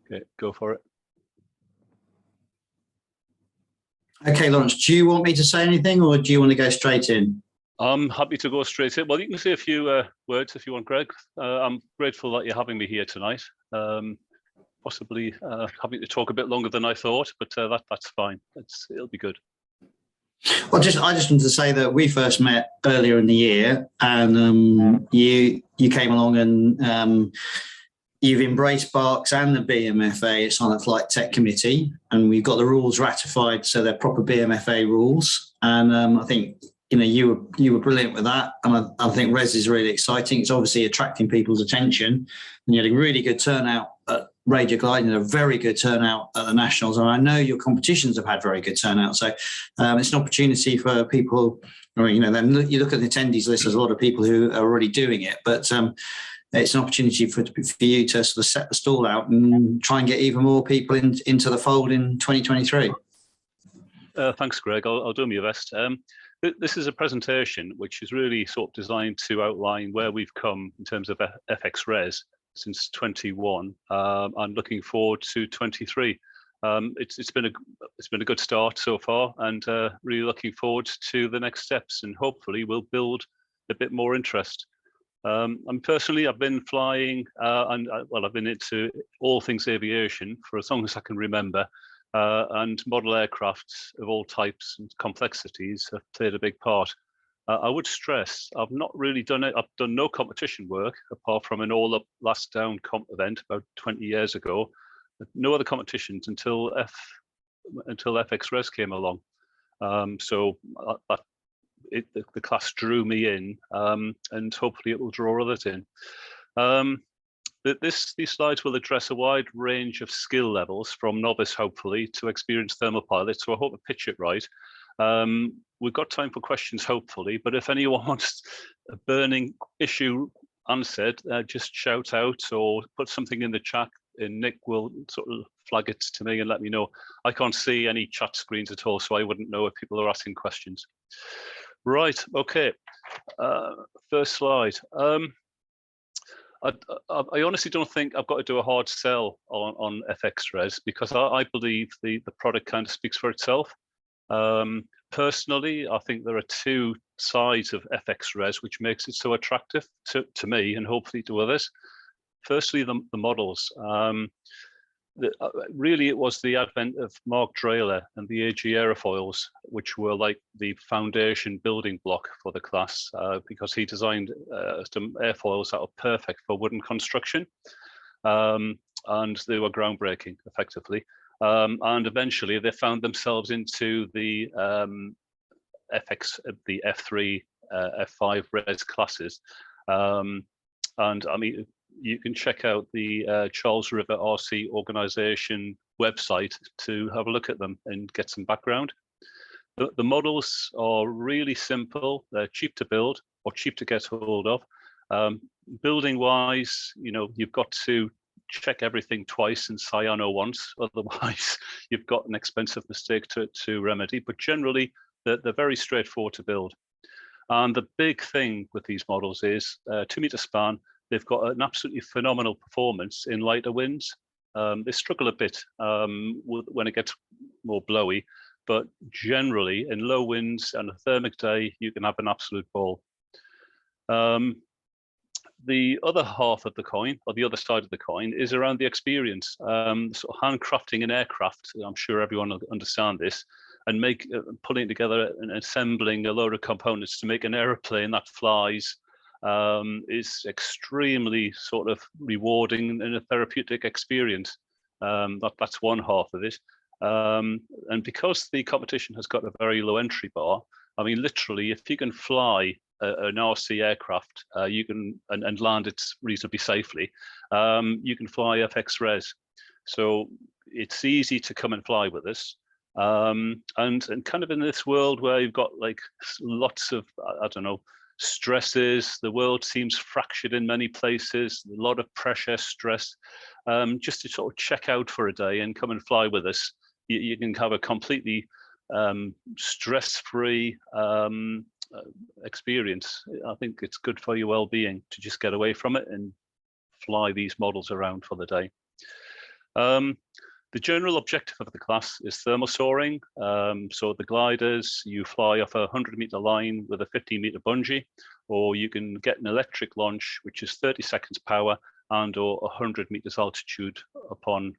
Okay, go for it. Okay, Lawrence, do you want me to say anything or do you want to go straight in? I'm happy to go straight in. Well, you can say a few words if you want, Greg. I'm grateful that you're having me here tonight. Possibly having to talk a bit longer than I thought, but that's fine. It'll be good. Well, I just wanted to say that we first met earlier in the year, and you came along and you've embraced BARCS and the BMFA Silent Flight Tech Committee, and we've got the rules ratified, so they're proper BMFA rules. And I think you were brilliant with that, and I think RES is really exciting. It's obviously attracting people's attention, and you had a really good turnout at Ranger Gliding, a very good turnout at the Nationals, and I know your competitions have had very good turnout. So it's an opportunity for people. You look at the attendees list. There's a lot of people who are already doing it, but it's an opportunity for you to sort of set the stall out and try and get even more people into the fold in 2023. Thanks, Greg. I'll do my best. This is a presentation which is really sort of designed to outline where we've come in terms of FXRES since 21 and looking forward to 23. It's been a good start so far, and really looking forward to the next steps, and hopefully we'll build a bit more interest. Personally, I've been flying I've been into all things aviation for as long as I can remember, and model aircraft of all types and complexities have played a big part. I would stress I've not really done it. I've done no competition work apart from an all-up last down comp event about 20 years ago. No other competitions until FXRES came along. So the class drew me in, and hopefully it will draw others in. These slides will address a wide range of skill levels, from novice hopefully to experienced thermal pilot. So I hope I pitch it right. We've got time for questions, hopefully, but if anyone wants a burning issue answered, just shout out or put something in the chat, and Nick will sort of flag it to me and let me know. I can't see any chat screens at all, so I wouldn't know if people are asking questions. Right, okay, first slide. I honestly don't think I've got to do a hard sell on FXRES, because I believe the product kind of speaks for itself. Personally, I think there are two sides of FXRES which makes it so attractive to me and hopefully to others. Firstly, the models. Really, it was the advent of Mark Drayler and the AG aerofoils, which were like the foundation building block for the class, because he designed some airfoils that are perfect for wooden construction, and they were groundbreaking, effectively. And eventually, they found themselves into the F3, F5 RES classes, and I mean, you can check out the Charles River RC organization website to have a look at them and get some background. The models are really simple. They're cheap to build or cheap to get hold of. Building wise, you've got to check everything twice and cyano once, otherwise you've got an expensive mistake to remedy. But generally, they're very straightforward to build. And the big thing with these models is 2 meter span. They've got an absolutely phenomenal performance in lighter winds. They struggle a bit when it gets more blowy, but generally in low winds and a thermic day, you can have an absolute ball. The other half of the coin, or the other side of the coin, is around the experience. Sort of handcrafting an aircraft, I'm sure everyone will understand this, and pulling together and assembling a load of components to make an aeroplane that flies is extremely sort of rewarding and a therapeutic experience. That's one half of it. And because the competition has got a very low entry bar, I mean, literally, if you can fly an RC aircraft, you can and land it reasonably safely, you can fly FXRES. So it's easy to come and fly with us. And kind of in this world where you've got like lots of, I don't know, stresses, the world seems fractured in many places, a lot of pressure, stress, just to sort of check out for a day and come and fly with us, you can have a completely stress-free experience. I think it's good for your well-being to just get away from it and fly these models around for the day. The general objective of the class is thermal soaring. So the gliders, you fly off a 100-meter line with a 50-meter bungee, or you can get an electric launch, which is 30 seconds power and or 100 meters altitude upon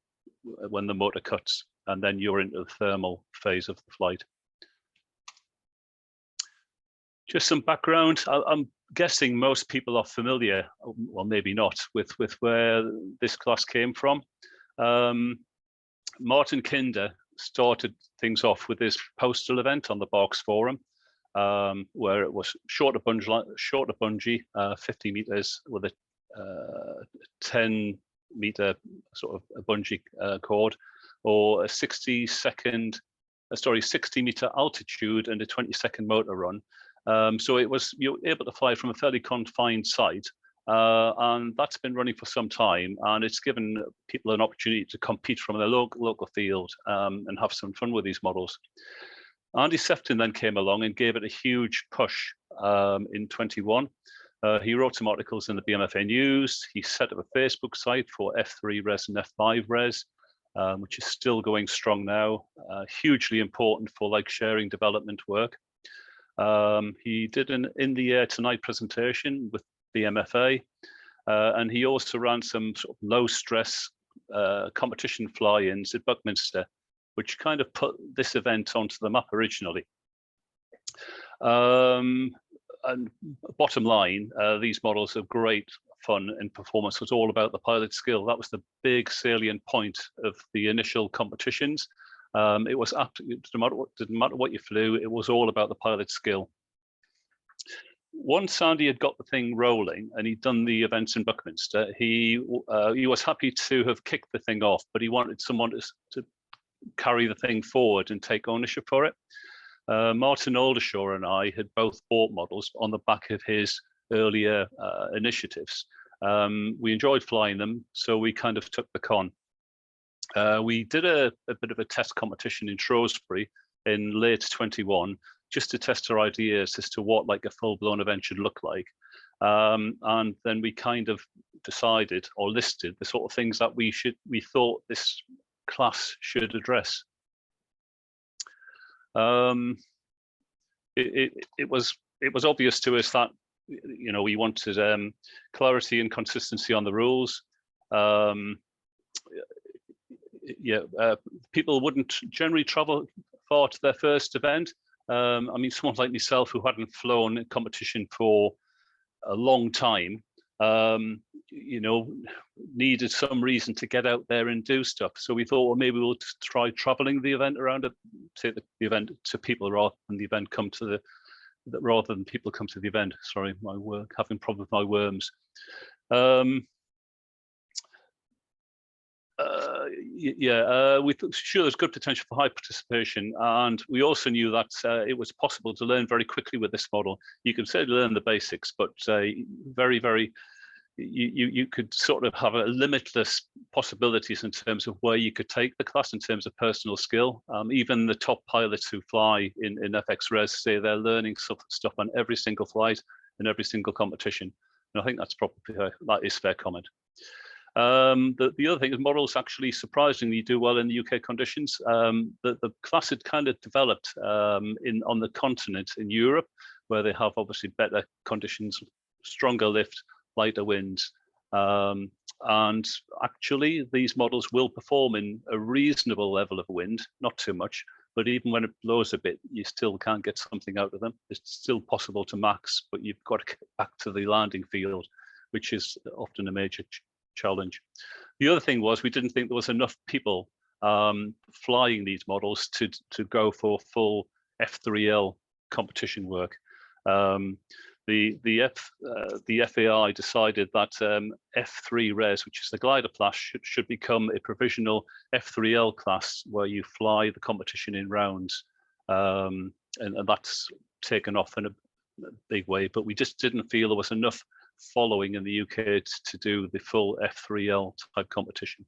when the motor cuts, and then you're into the thermal phase of the flight. Just some background. I'm guessing most people are familiar, well, maybe not, with where this class came from. Martin Kinder started things off with this postal event on the BARCS forum, where it was shorter bungee, 50 meters with a 10-meter sort of a bungee cord, or a 60-meter altitude and a 20-second motor run. So you're able to fly from a fairly confined site, and that's been running for some time, and it's given people an opportunity to compete from their local field and have some fun with these models. Andy Sefton then came along and gave it a huge push in 21. He wrote some articles in the BMFA News. He set up a Facebook site for F3RES and F5RES, which is still going strong now, hugely important for like sharing development work. He did an In the Air Tonight presentation with BMFA, and he also ran some sort of low stress competition fly-ins at Buckminster, which kind of put this event onto the map originally. And bottom line, these models are great fun, and performance was all about the pilot skill. That was the big salient point of the initial competitions. It was didn't matter what you flew, it was all about the pilot skill. Once Andy had got the thing rolling and he'd done the events in Buckminster, he was happy to have kicked the thing off, but he wanted someone to carry the thing forward and take ownership for it. Martin Aldershaw and I had both bought models on the back of his earlier initiatives. We enjoyed flying them, so we kind of took the con. We did a bit of a test competition in Shrewsbury in late 21, just to test our ideas as to what like a full-blown event should look like. And then we kind of decided or listed the sort of things that we thought this class should address. It was obvious to us that, you know, we wanted clarity and consistency on the rules. People wouldn't generally travel far to their first event. I mean, someone like myself who hadn't flown in competition for a long time, you know, needed some reason to get out there and do stuff. So we thought, well, maybe we'll just try traveling the event around, take the event to people rather than the event come to rather than people come to the event. Sorry, my work, having problems with my worms. We thought sure there's good potential for high participation, and we also knew that it was possible to learn very quickly with this model. You can say learn the basics, but you could sort of have a limitless possibilities in terms of where you could take the class in terms of personal skill. Even the top pilots who fly in FXRES say they're learning stuff on every single flight and every single competition. And I think that's probably that is fair comment. The other thing is models actually surprisingly do well in the UK conditions. The class had kind of developed on the continent in Europe, where they have obviously better conditions, stronger lift, lighter winds. And actually these models will perform in a reasonable level of wind, not too much, but even when it blows a bit, you still can't get something out of them. It's still possible to max, but you've got to get back to the landing field, which is often a major challenge. The other thing was we didn't think there was enough people flying these models to go for full F3L competition work. The FAI decided that F3RES, which is the glider class, should become a provisional F3L class where you fly the competition in rounds, and that's taken off in a big way. But we just didn't feel there was enough following in the UK to do the full F3L type competition.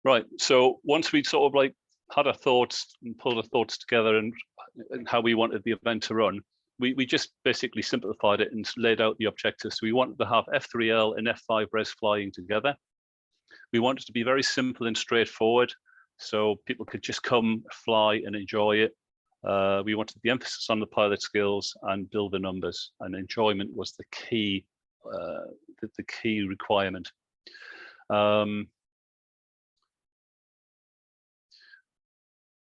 Right, so once we'd sort of like had our thoughts and pulled our thoughts together and how we wanted the event to run, we just basically simplified it and laid out the objectives. So we wanted to have F3L and F5RES flying together. We wanted to be very simple and straightforward, so people could just come, fly, and enjoy it. We wanted the emphasis on the pilot skills and build the numbers, and enjoyment was the key requirement.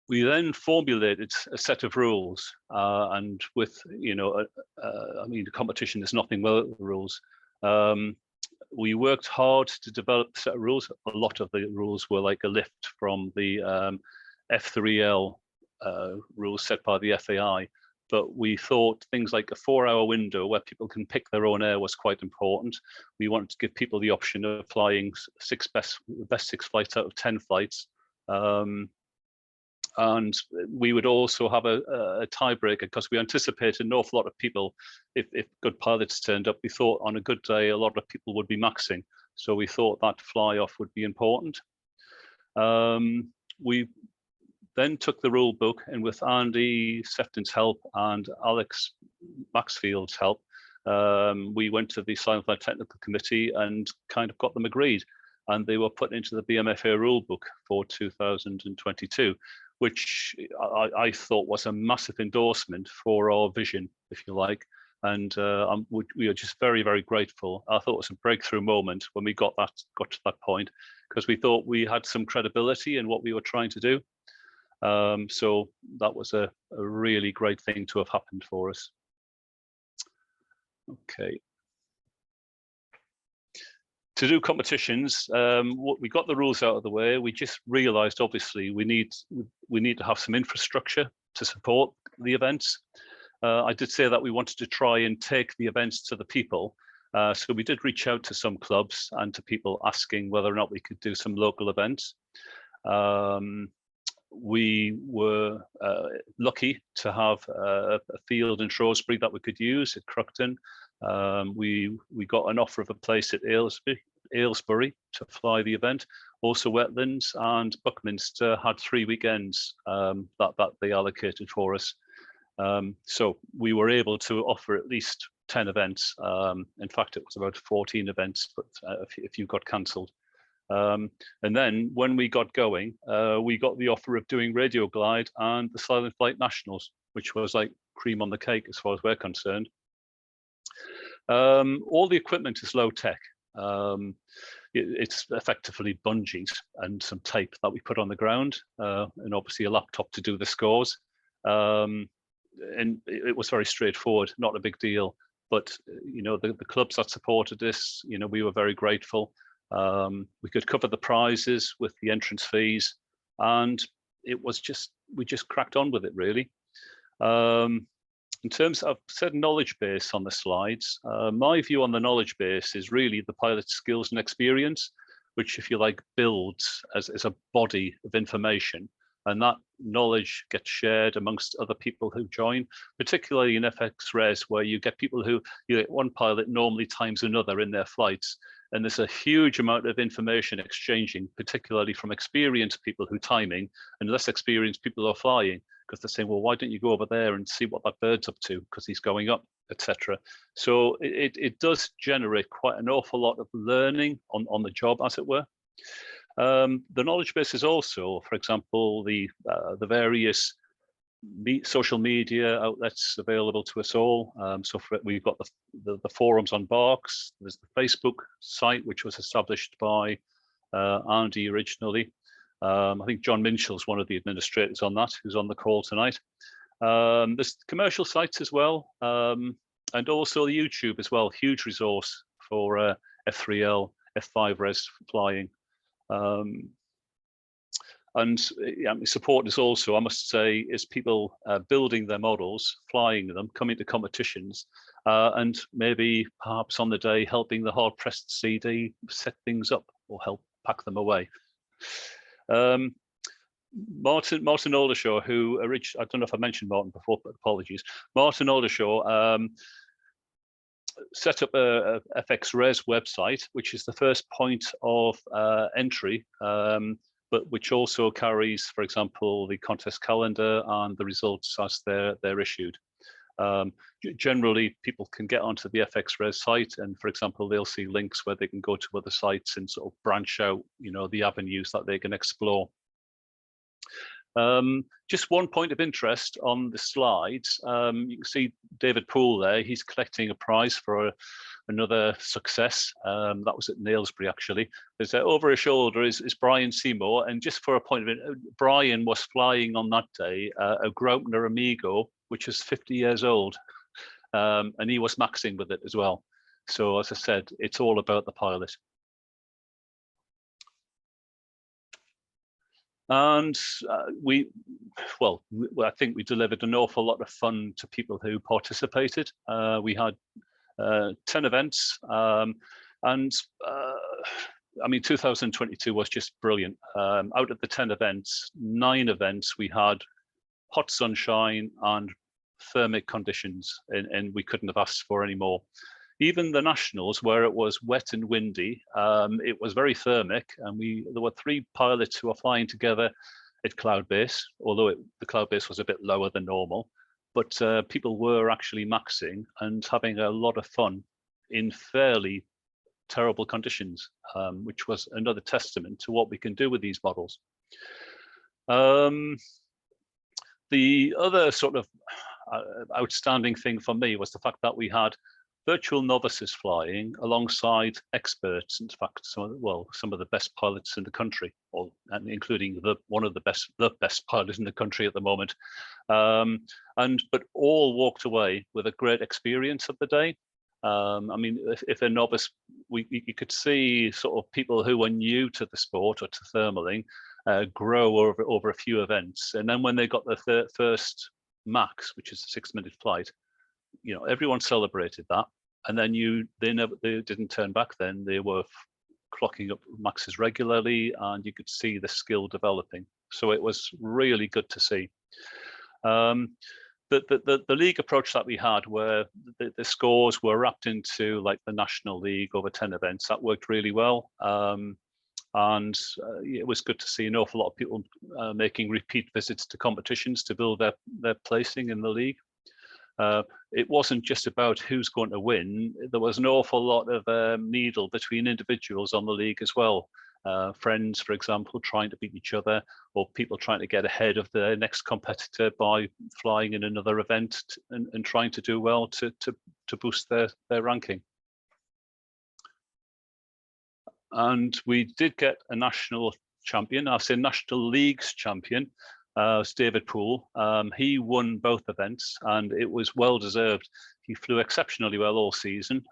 We then formulated a set of rules, and with, I mean, the competition is nothing without the rules. We worked hard to develop a set of rules. A lot of the rules were like a lift from the F3L rules set by the FAI, but we thought things like a 4-hour window where people can pick their own air was quite important. We wanted to give people the option of flying best 6 flights out of 10 flights. And we would also have a tiebreaker, because we anticipated an awful lot of people. If good pilots turned up, we thought on a good day a lot of people would be maxing, so we thought that fly off would be important. We then took the rule book, and with Andy Sefton's help and Alex Maxfield's help, we went to the Silent Flight Technical Committee and kind of got them agreed, and they were put into the BMFA rule book for 2022. Which I thought was a massive endorsement for our vision, if you like. And we are just very, very grateful. I thought it was a breakthrough moment when we got to that point, because we thought we had some credibility in what we were trying to do. So that was a really great thing to have happened for us. Okay. To do competitions, we got the rules out of the way. We just realised, obviously, we need to have some infrastructure to support the events. I did say that we wanted to try and take the events to the people. So we did reach out to some clubs and to people asking whether or not we could do some local events. We were lucky to have a field in Shrewsbury that we could use at Cruckton. We got an offer of a place at Aylesbury to fly the event. Also Wetlands and Buckminster had 3 weekends that they allocated for us. So we were able to offer at least 10 events. In fact, it was about 14 events, but a few got cancelled. And then when we got going, we got the offer of doing Radio Glide and the Silent Flight Nationals, which was like cream on the cake as far as we're concerned. All the equipment is low tech. It's effectively bungees and some tape that we put on the ground, and obviously a laptop to do the scores. And it was very straightforward, not a big deal. But the clubs that supported this, we were very grateful. We could cover the prizes with the entrance fees, and we just cracked on with it, really. In terms of, I've said knowledge base on the slides. My view on the knowledge base is really the pilot's skills and experience, which, if you like, builds as a body of information. And that knowledge gets shared amongst other people who join, particularly in FXRES, where you get people who, one pilot normally times another in their flights. And there's a huge amount of information exchanging, particularly from experienced people who timing and less experienced people who are flying, because they're saying, well, why don't you go over there and see what that bird's up to, because he's going up, etc. So it does generate quite an awful lot of learning on the job, as it were. The knowledge base is also, for example, the various social media outlets available to us all. So we've got the forums on BARCS. There's the Facebook site, which was established by Andy originally. I think John Minshall's one of the administrators on that, who's on the call tonight. There's commercial sites as well, and also the YouTube as well. Huge resource for F3L, F5RES flying. And support is also, I must say, is people building their models, flying them, coming to competitions, and maybe perhaps on the day helping the hard-pressed CD set things up or help pack them away. Martin Aldershaw, who I don't know if I mentioned Martin before, but apologies. Martin Aldershaw set up a FXRES website, which is the first point of entry, but which also carries, for example, the contest calendar and the results as they're issued. Generally, people can get onto the FXRES site, and for example, they'll see links where they can go to other sites and sort of branch out, the avenues that they can explore. Just one point of interest on the slides. You can see David Poole there. He's collecting a prize for another success. That was at Nailsbury, actually. There's over his shoulder is Brian Seymour. And just for a point of it, Brian was flying on that day a Graupner Amigo, which is 50 years old. And he was maxing with it as well. So as I said, it's all about the pilot. And I think we delivered an awful lot of fun to people who participated. We had 10 events, and I mean, 2022 was just brilliant. Out of the 10 events, 9 events we had hot sunshine and thermic conditions, and we couldn't have asked for any more. Even the nationals, where it was wet and windy, it was very thermic, and there were 3 pilots who were flying together at cloud base, although the cloud base was a bit lower than normal. But people were actually maxing and having a lot of fun in fairly terrible conditions, which was another testament to what we can do with these models. The other sort of outstanding thing for me was the fact that we had virtual novices flying alongside experts. In fact, some of the best pilots in the country, and including one of the best pilot in the country at the moment. But all walked away with a great experience of the day. I mean, if a novice, you could see sort of people who were new to the sport or to thermaling grow over a few events, and then when they got their first max, which is a 6-minute flight, everyone celebrated that, and then they didn't turn back. Then they were clocking up maxes regularly, and you could see the skill developing. So it was really good to see. The league approach that we had, where the scores were wrapped into like the national league over 10 events, that worked really well. And it was good to see an awful lot of people making repeat visits to competitions to build their placing in the league. It wasn't just about who's going to win. There was an awful lot of needle between individuals on the league as well. Friends, for example, trying to beat each other, or people trying to get ahead of their next competitor by flying in another event and trying to do well to boost their ranking. And we did get a national champion. I say national leagues champion. It's David Poole. He won both events, and it was well deserved. He flew exceptionally well all season.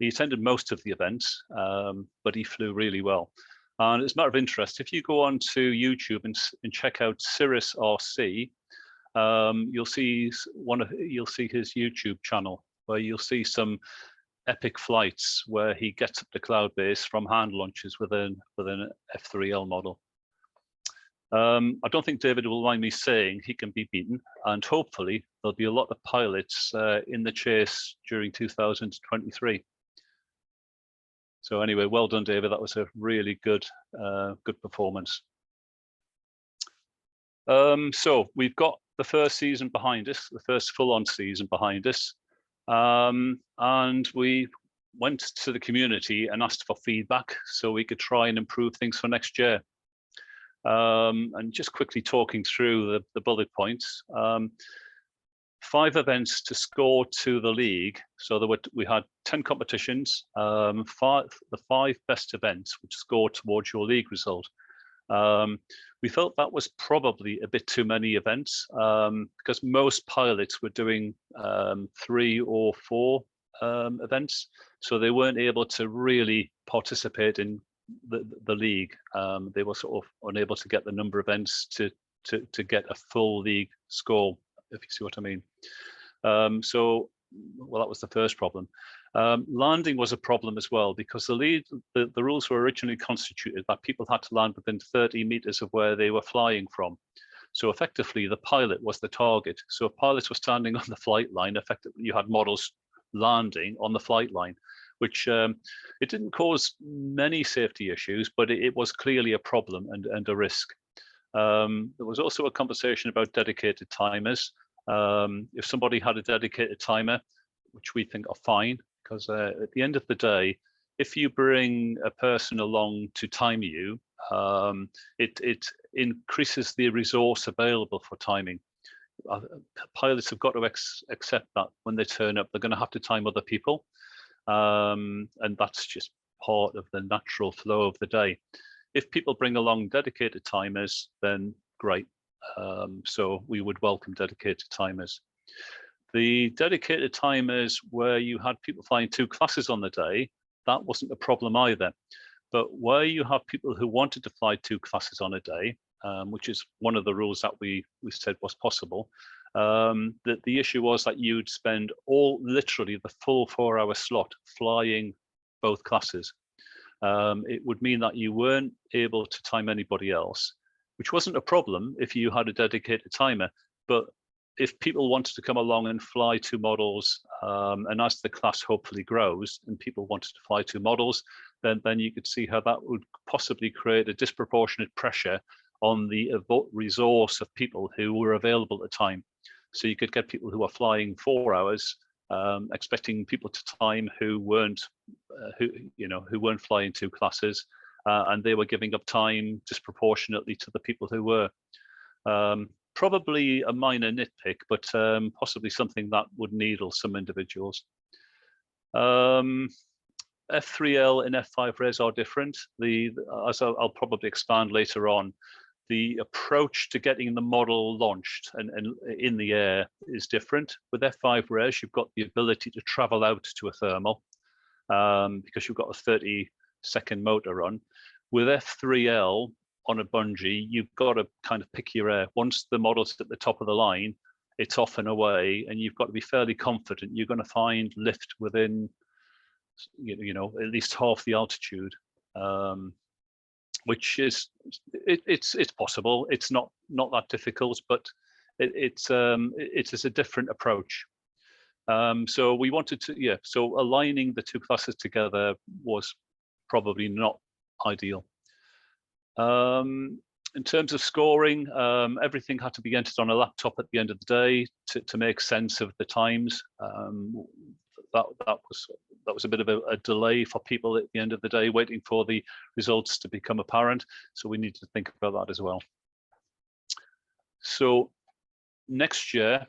He attended most of the events, but he flew really well. And as a matter of interest, if you go on to YouTube and check out Cirrus RC, you'll see his YouTube channel, where you'll see some epic flights where he gets up to cloud base from hand launches with an F3L model. I don't think David will mind me saying he can be beaten, and hopefully there'll be a lot of pilots in the chase during 2023. So anyway, well done, David. That was a really good performance. So we've got the first season behind us, the first full-on season behind us. And we went to the community and asked for feedback so we could try and improve things for next year. And just quickly talking through the bullet points. 5 events to score to the league. So we had 10 competitions, the 5 best events which score towards your league result. We felt that was probably a bit too many events, because most pilots were doing 3 or 4 events, so they weren't able to really participate in the league. They were sort of unable to get the number of events to get a full league score, if you see what I mean. So that was the first problem. Landing was a problem as well, because the rules were originally constituted that people had to land within 30 meters of where they were flying from. So effectively, the pilot was the target. So if pilots were standing on the flight line, effectively you had models landing on the flight line, which it didn't cause many safety issues, but it was clearly a problem and a risk. There was also a conversation about dedicated timers. If somebody had a dedicated timer, which we think are fine, because at the end of the day, if you bring a person along to time you, it increases the resource available for timing. Pilots have got to accept that when they turn up, they're going to have to time other people, and that's just part of the natural flow of the day. If people bring along dedicated timers, then great. So we would welcome dedicated timers. The dedicated timers where you had people flying 2 classes on the day, that wasn't a problem either. But where you have people who wanted to fly 2 classes on a day, which is one of the rules that we said was possible, the issue was that you'd spend literally the full 4-hour slot flying both classes. It would mean that you weren't able to time anybody else, which wasn't a problem if you had a dedicated timer. But if people wanted to come along and fly 2 models, and as the class hopefully grows and people wanted to fly 2 models, then you could see how that would possibly create a disproportionate pressure on the resource of people who were available at the time. So you could get people who are flying 4 hours, expecting people to time who weren't flying 2 classes, and they were giving up time disproportionately to the people who were. Probably a minor nitpick, but possibly something that would needle some individuals. F3L and F5RES are different. As I'll probably expand later on, the approach to getting the model launched and in the air is different. With F5RES, you've got the ability to travel out to a thermal because you've got a 30-second motor run. With F3L, on a bungee, you've got to kind of pick your air. Once the model's at the top of the line, it's off and away, and you've got to be fairly confident you're going to find lift within, at least half the altitude, which is it's possible. It's not that difficult, but it is a different approach. So we wanted to, so aligning the 2 classes together was probably not ideal. In terms of scoring, everything had to be entered on a laptop at the end of the day to make sense of the times. That was a bit of a delay for people at the end of the day, waiting for the results to become apparent. So we need to think about that as well. So next year,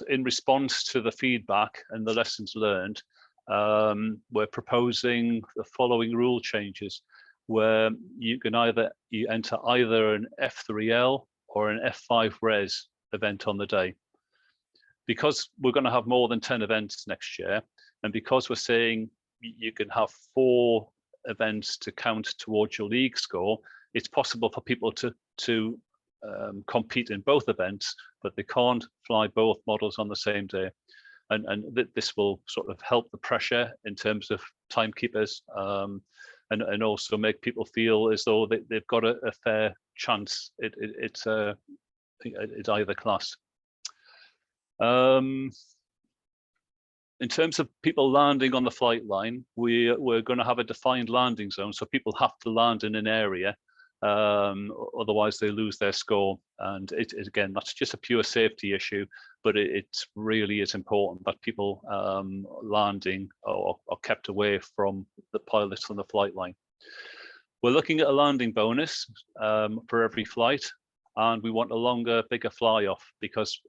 in response to the feedback and the lessons learned, we're proposing the following rule changes, where you can enter either an F3L or an F5RES event on the day. Because we're going to have more than 10 events next year, and because we're saying you can have 4 events to count towards your league score, it's possible for people to compete in both events, but they can't fly both models on the same day. And this will sort of help the pressure in terms of timekeepers, and also make people feel as though they've got a fair chance at either class. In terms of people landing on the flight line, we're going to have a defined landing zone, so people have to land in an area, otherwise they lose their score. And again, that's just a pure safety issue, but it really is important that people landing are kept away from the pilots on the flight line. We're looking at a landing bonus for every flight, and we want a longer, bigger fly-off, because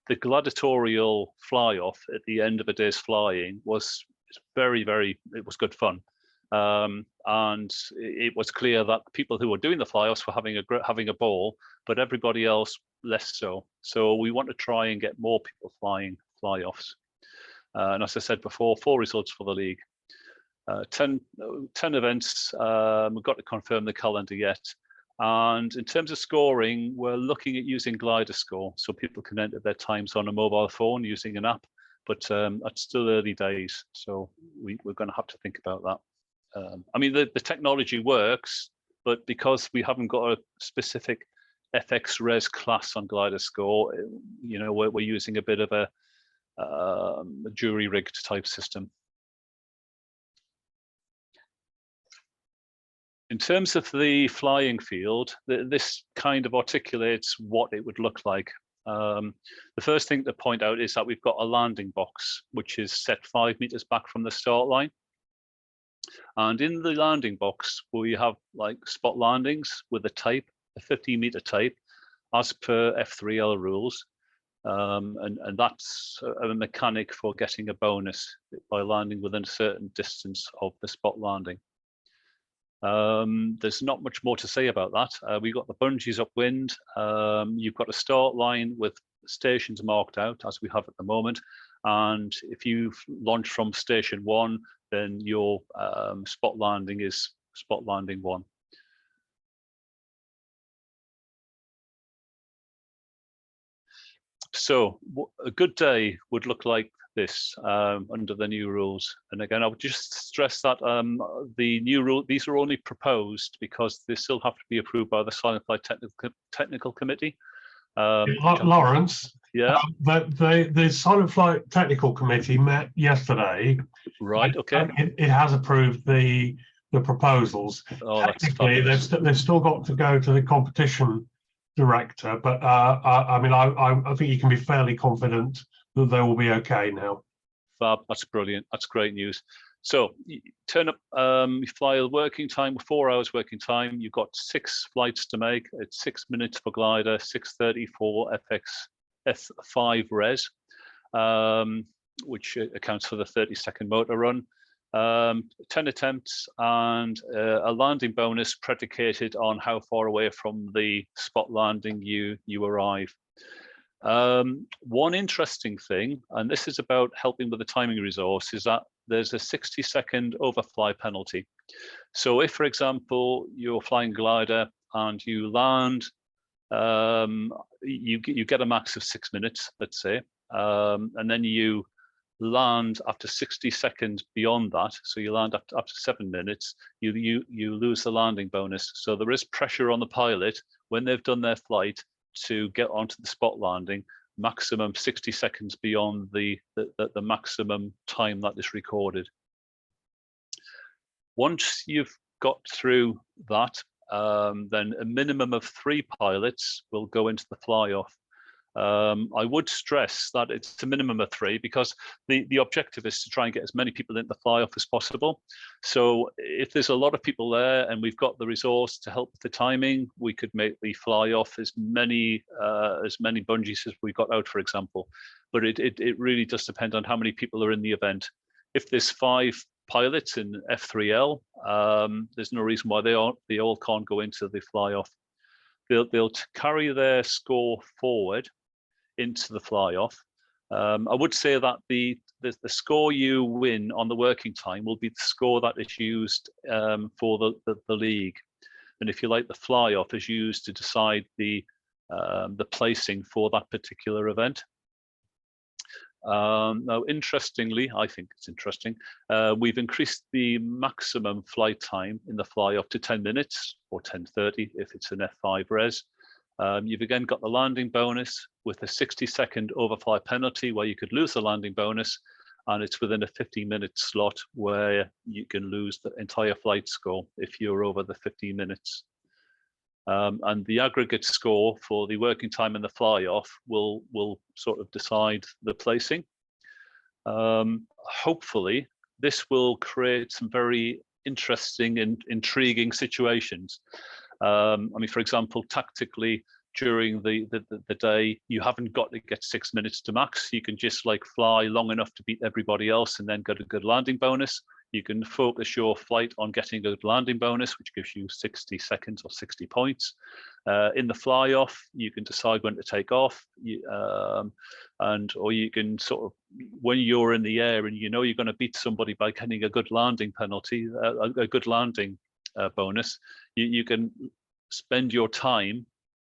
the gladiatorial fly-off at the end of a day's flying was it was good fun. And it was clear that people who were doing the fly-offs were having a ball, but everybody else less so. So we want to try and get more people flying fly-offs. And as I said before, 4 results for the league. 10 events, we've got to confirm the calendar yet. And in terms of scoring, we're looking at using glider score, so people can enter their times on a mobile phone using an app, but it's still early days, so we're going to have to think about that. I mean, the technology works, but because we haven't got a specific FXRES class on glider score, we're using a bit of a jury-rigged type system. In terms of the flying field, this kind of articulates what it would look like. The first thing to point out is that we've got a landing box, which is set 5 meters back from the start line. And in the landing box, we have like spot landings with a tape, a 15-meter tape, as per F3L rules. And that's a mechanic for getting a bonus by landing within a certain distance of the spot landing. There's not much more to say about that. We've got the bungees upwind. You've got a start line with stations marked out, as we have at the moment. And if you launch from station 1, then your spot landing is spot landing 1. So a good day would look like this under the new rules. And again, I would just stress that the new rule, these are only proposed because they still have to be approved by the Silent Flight Technical Committee. Lawrence, yeah, the Silent Flight Technical Committee met yesterday. Right. Okay. It has approved the proposals. Oh, technically, they've still got to go to the competition director, but I mean, I think you can be fairly confident that they will be okay now. Fab, that's brilliant. That's great news. So you turn up, you fly a working time, 4 hours working time. You've got 6 flights to make. It's 6 minutes for glider, 6:30 for FXRES, which accounts for the 30-second motor run. 10 attempts and a landing bonus predicated on how far away from the spot landing you arrive. One interesting thing, and this is about helping with the timing resource, is that there's a 60-second overfly penalty. So if, for example, you're flying glider and you land, you get a max of 6 minutes, let's say, and then you land after 60 seconds beyond that, so you land after 7 minutes, you lose the landing bonus. So there is pressure on the pilot when they've done their flight to get onto the spot landing, maximum 60 seconds beyond the maximum time that is recorded. Once you've got through that, then a minimum of 3 pilots will go into the fly-off. I would stress that it's a minimum of 3 because the objective is to try and get as many people in the fly-off as possible. So if there's a lot of people there and we've got the resource to help with the timing, we could make the fly-off as many bungees as we got out, for example. But it really does depend on how many people are in the event. If there's 5 pilots in F3L, there's no reason why they all can't go into the fly-off. They'll carry their score forward into the fly-off. I would say that the score you win on the working time will be the score that is used for the league, and if you like, the fly-off is used to decide the placing for that particular event. Now, interestingly, I think it's interesting, we've increased the maximum flight time in the fly-off to 10 minutes or 10:30 if it's an F5 You've again got the landing bonus with a 60-second overfly penalty where you could lose the landing bonus, and it's within a 15-minute slot where you can lose the entire flight score if you're over the 15 minutes. And the aggregate score for the working time and the fly-off will sort of decide the placing. Hopefully, this will create some very interesting and intriguing situations. I mean, for example, tactically, during the day, you haven't got to get 6 minutes to max. You can just like fly long enough to beat everybody else and then get a good landing bonus. You can focus your flight on getting a good landing bonus, which gives you 60 seconds or 60 points. In the fly-off, you can decide when to take off, or you can sort of, when you're in the air and you know you're going to beat somebody by getting a good landing penalty, a good landing bonus, you can spend your time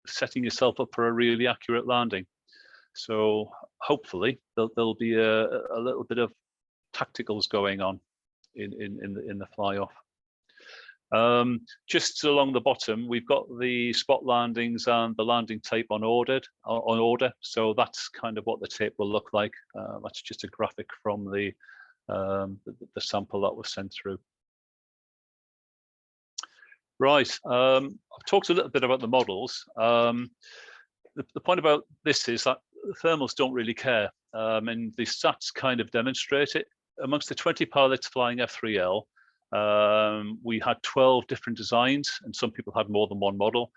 setting yourself up for a really accurate landing. So hopefully there'll be a little bit of tacticals going on in the fly-off. Just along the bottom, we've got the spot landings and the landing tape on order. So that's kind of what the tape will look like. That's just a graphic from the sample that was sent through. Right, I've talked a little bit about the models. the point about this is that thermals don't really care, and the stats kind of demonstrate it. Amongst the 20 pilots flying F3L, we had 12 different designs, and some people had more than one model.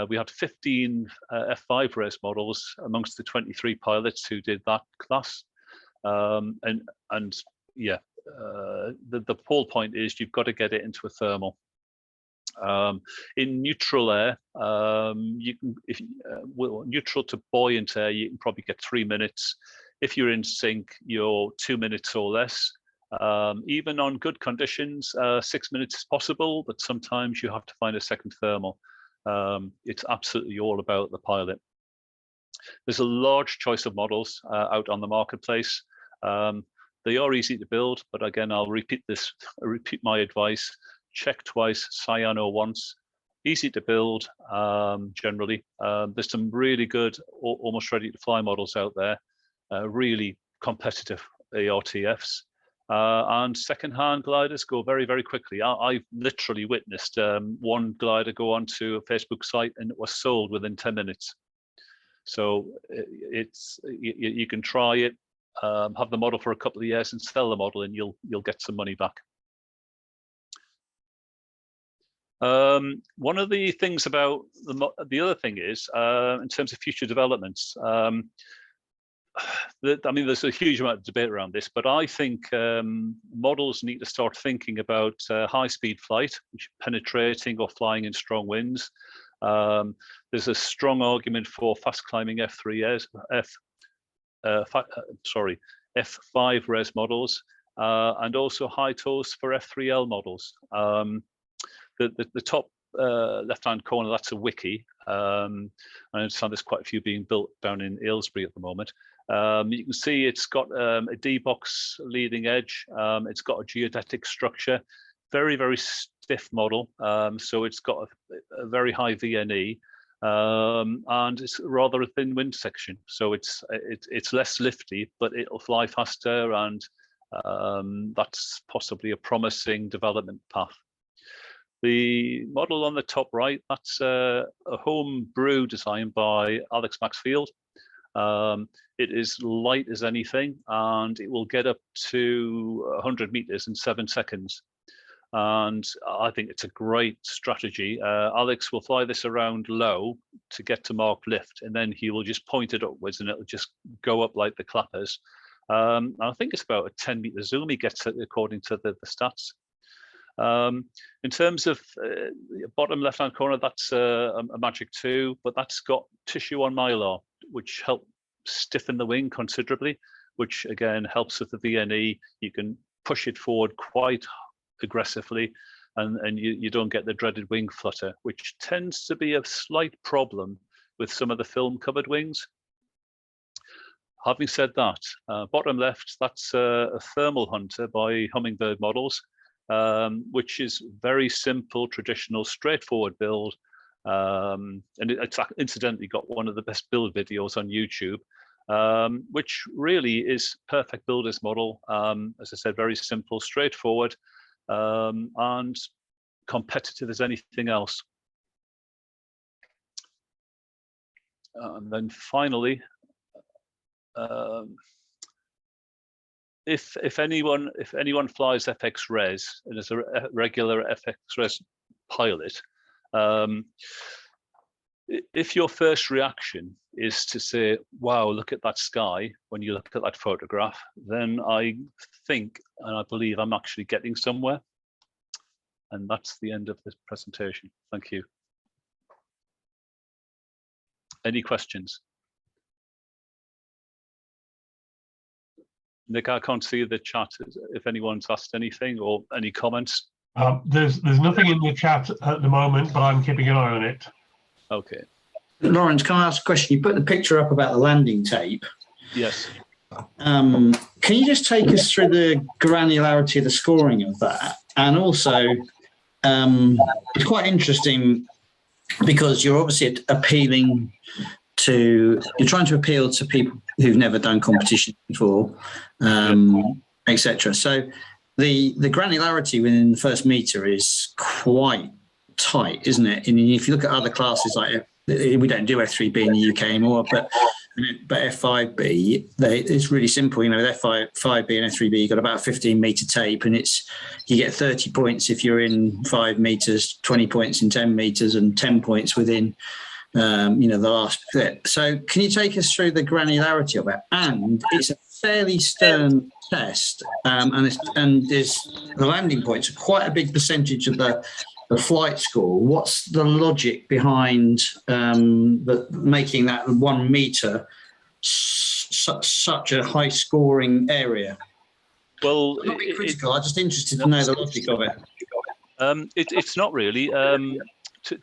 We had 15 F5RES models amongst the 23 pilots who did that class. And yeah, the whole point is you've got to get it into a thermal. In neutral air, you can, neutral to buoyant air, you can probably get 3 minutes. If you're in sync, you're 2 minutes or less. Even on good conditions, 6 minutes is possible, but sometimes you have to find a second thermal. It's absolutely all about the pilot. There's a large choice of models out on the marketplace. They are easy to build, but again, I'll repeat my advice. Check twice, cyano once. Easy to build, generally. There's some really good, almost ready to fly models out there, really competitive ARTFs. And second-hand gliders go very, very quickly. I've literally witnessed one glider go onto a Facebook site and it was sold within 10 minutes. So you can try it, have the model for a couple of years and sell the model, and you'll get some money back. One of the things about the other thing is, in terms of future developments, I mean, there's a huge amount of debate around this, but I think models need to start thinking about high-speed flight, which penetrating or flying in strong winds. There's a strong argument for fast climbing F5RES models, and also high TOWs for F3L models. The top left-hand corner, that's a wiki. I understand there's quite a few being built down in Aylesbury at the moment. You can see it's got a D-box leading edge. It's got a geodetic structure, very, very stiff model. So it's got a very high VNE, and it's rather a thin wind section. So it's less lifty, but it'll fly faster, and that's possibly a promising development path. The model on the top right, that's a home brew design by Alex Maxfield. It is light as anything, and it will get up to 100 meters in 7 seconds. And I think it's a great strategy. Alex will fly this around low to get to marked lift, and then he will just point it upwards and it'll just go up like the clappers. I think it's about a 10-meter zoom he gets it according to the stats. In terms of bottom left-hand corner, that's a Magic 2, but that's got tissue on mylar, which help stiffen the wing considerably, which again helps with the VNE. You can push it forward quite aggressively, and you don't get the dreaded wing flutter, which tends to be a slight problem with some of the film-covered wings. Having said that, bottom left, that's a Thermal Hunter by Hummingbird Models, which is very simple, traditional, straightforward build. And it's incidentally got one of the best build videos on YouTube, which really is perfect builder's model. As I said, very simple, straightforward, and competitive as anything else. And then finally, if anyone flies FXRES and is a regular FXRES pilot, if your first reaction is to say, wow, look at that sky when you look at that photograph, then I think and I believe I'm actually getting somewhere. And that's the end of this presentation. Thank you. Any questions? Nick, I can't see the chat if anyone's asked anything or any comments. There's nothing in the chat at the moment, but I'm keeping an eye on it. Okay. Lawrence, can I ask a question? You put the picture up about the landing tape. Yes. Can you just take us through the granularity of the scoring of that? And also, it's quite interesting because you're obviously appealing to, you're trying to appeal to people who've never done competition before, etc. So the granularity within the first meter is quite tight, isn't it? And if you look at other classes like we don't do F3B in the UK anymore, but F5B, it's really simple. You know, with F5B and F3B, you've got about a 15-meter tape, and you get 30 points if you're in 5 meters, 20 points in 10 meters, and 10 points within the last bit. So can you take us through the granularity of it? And it's a fairly stern test, and the landing points are quite a big percentage of the flight score. What's the logic behind making that 1 meter such a high scoring area? Well, I'm not being critical. I'm just interested to know the logic of it. It's not really.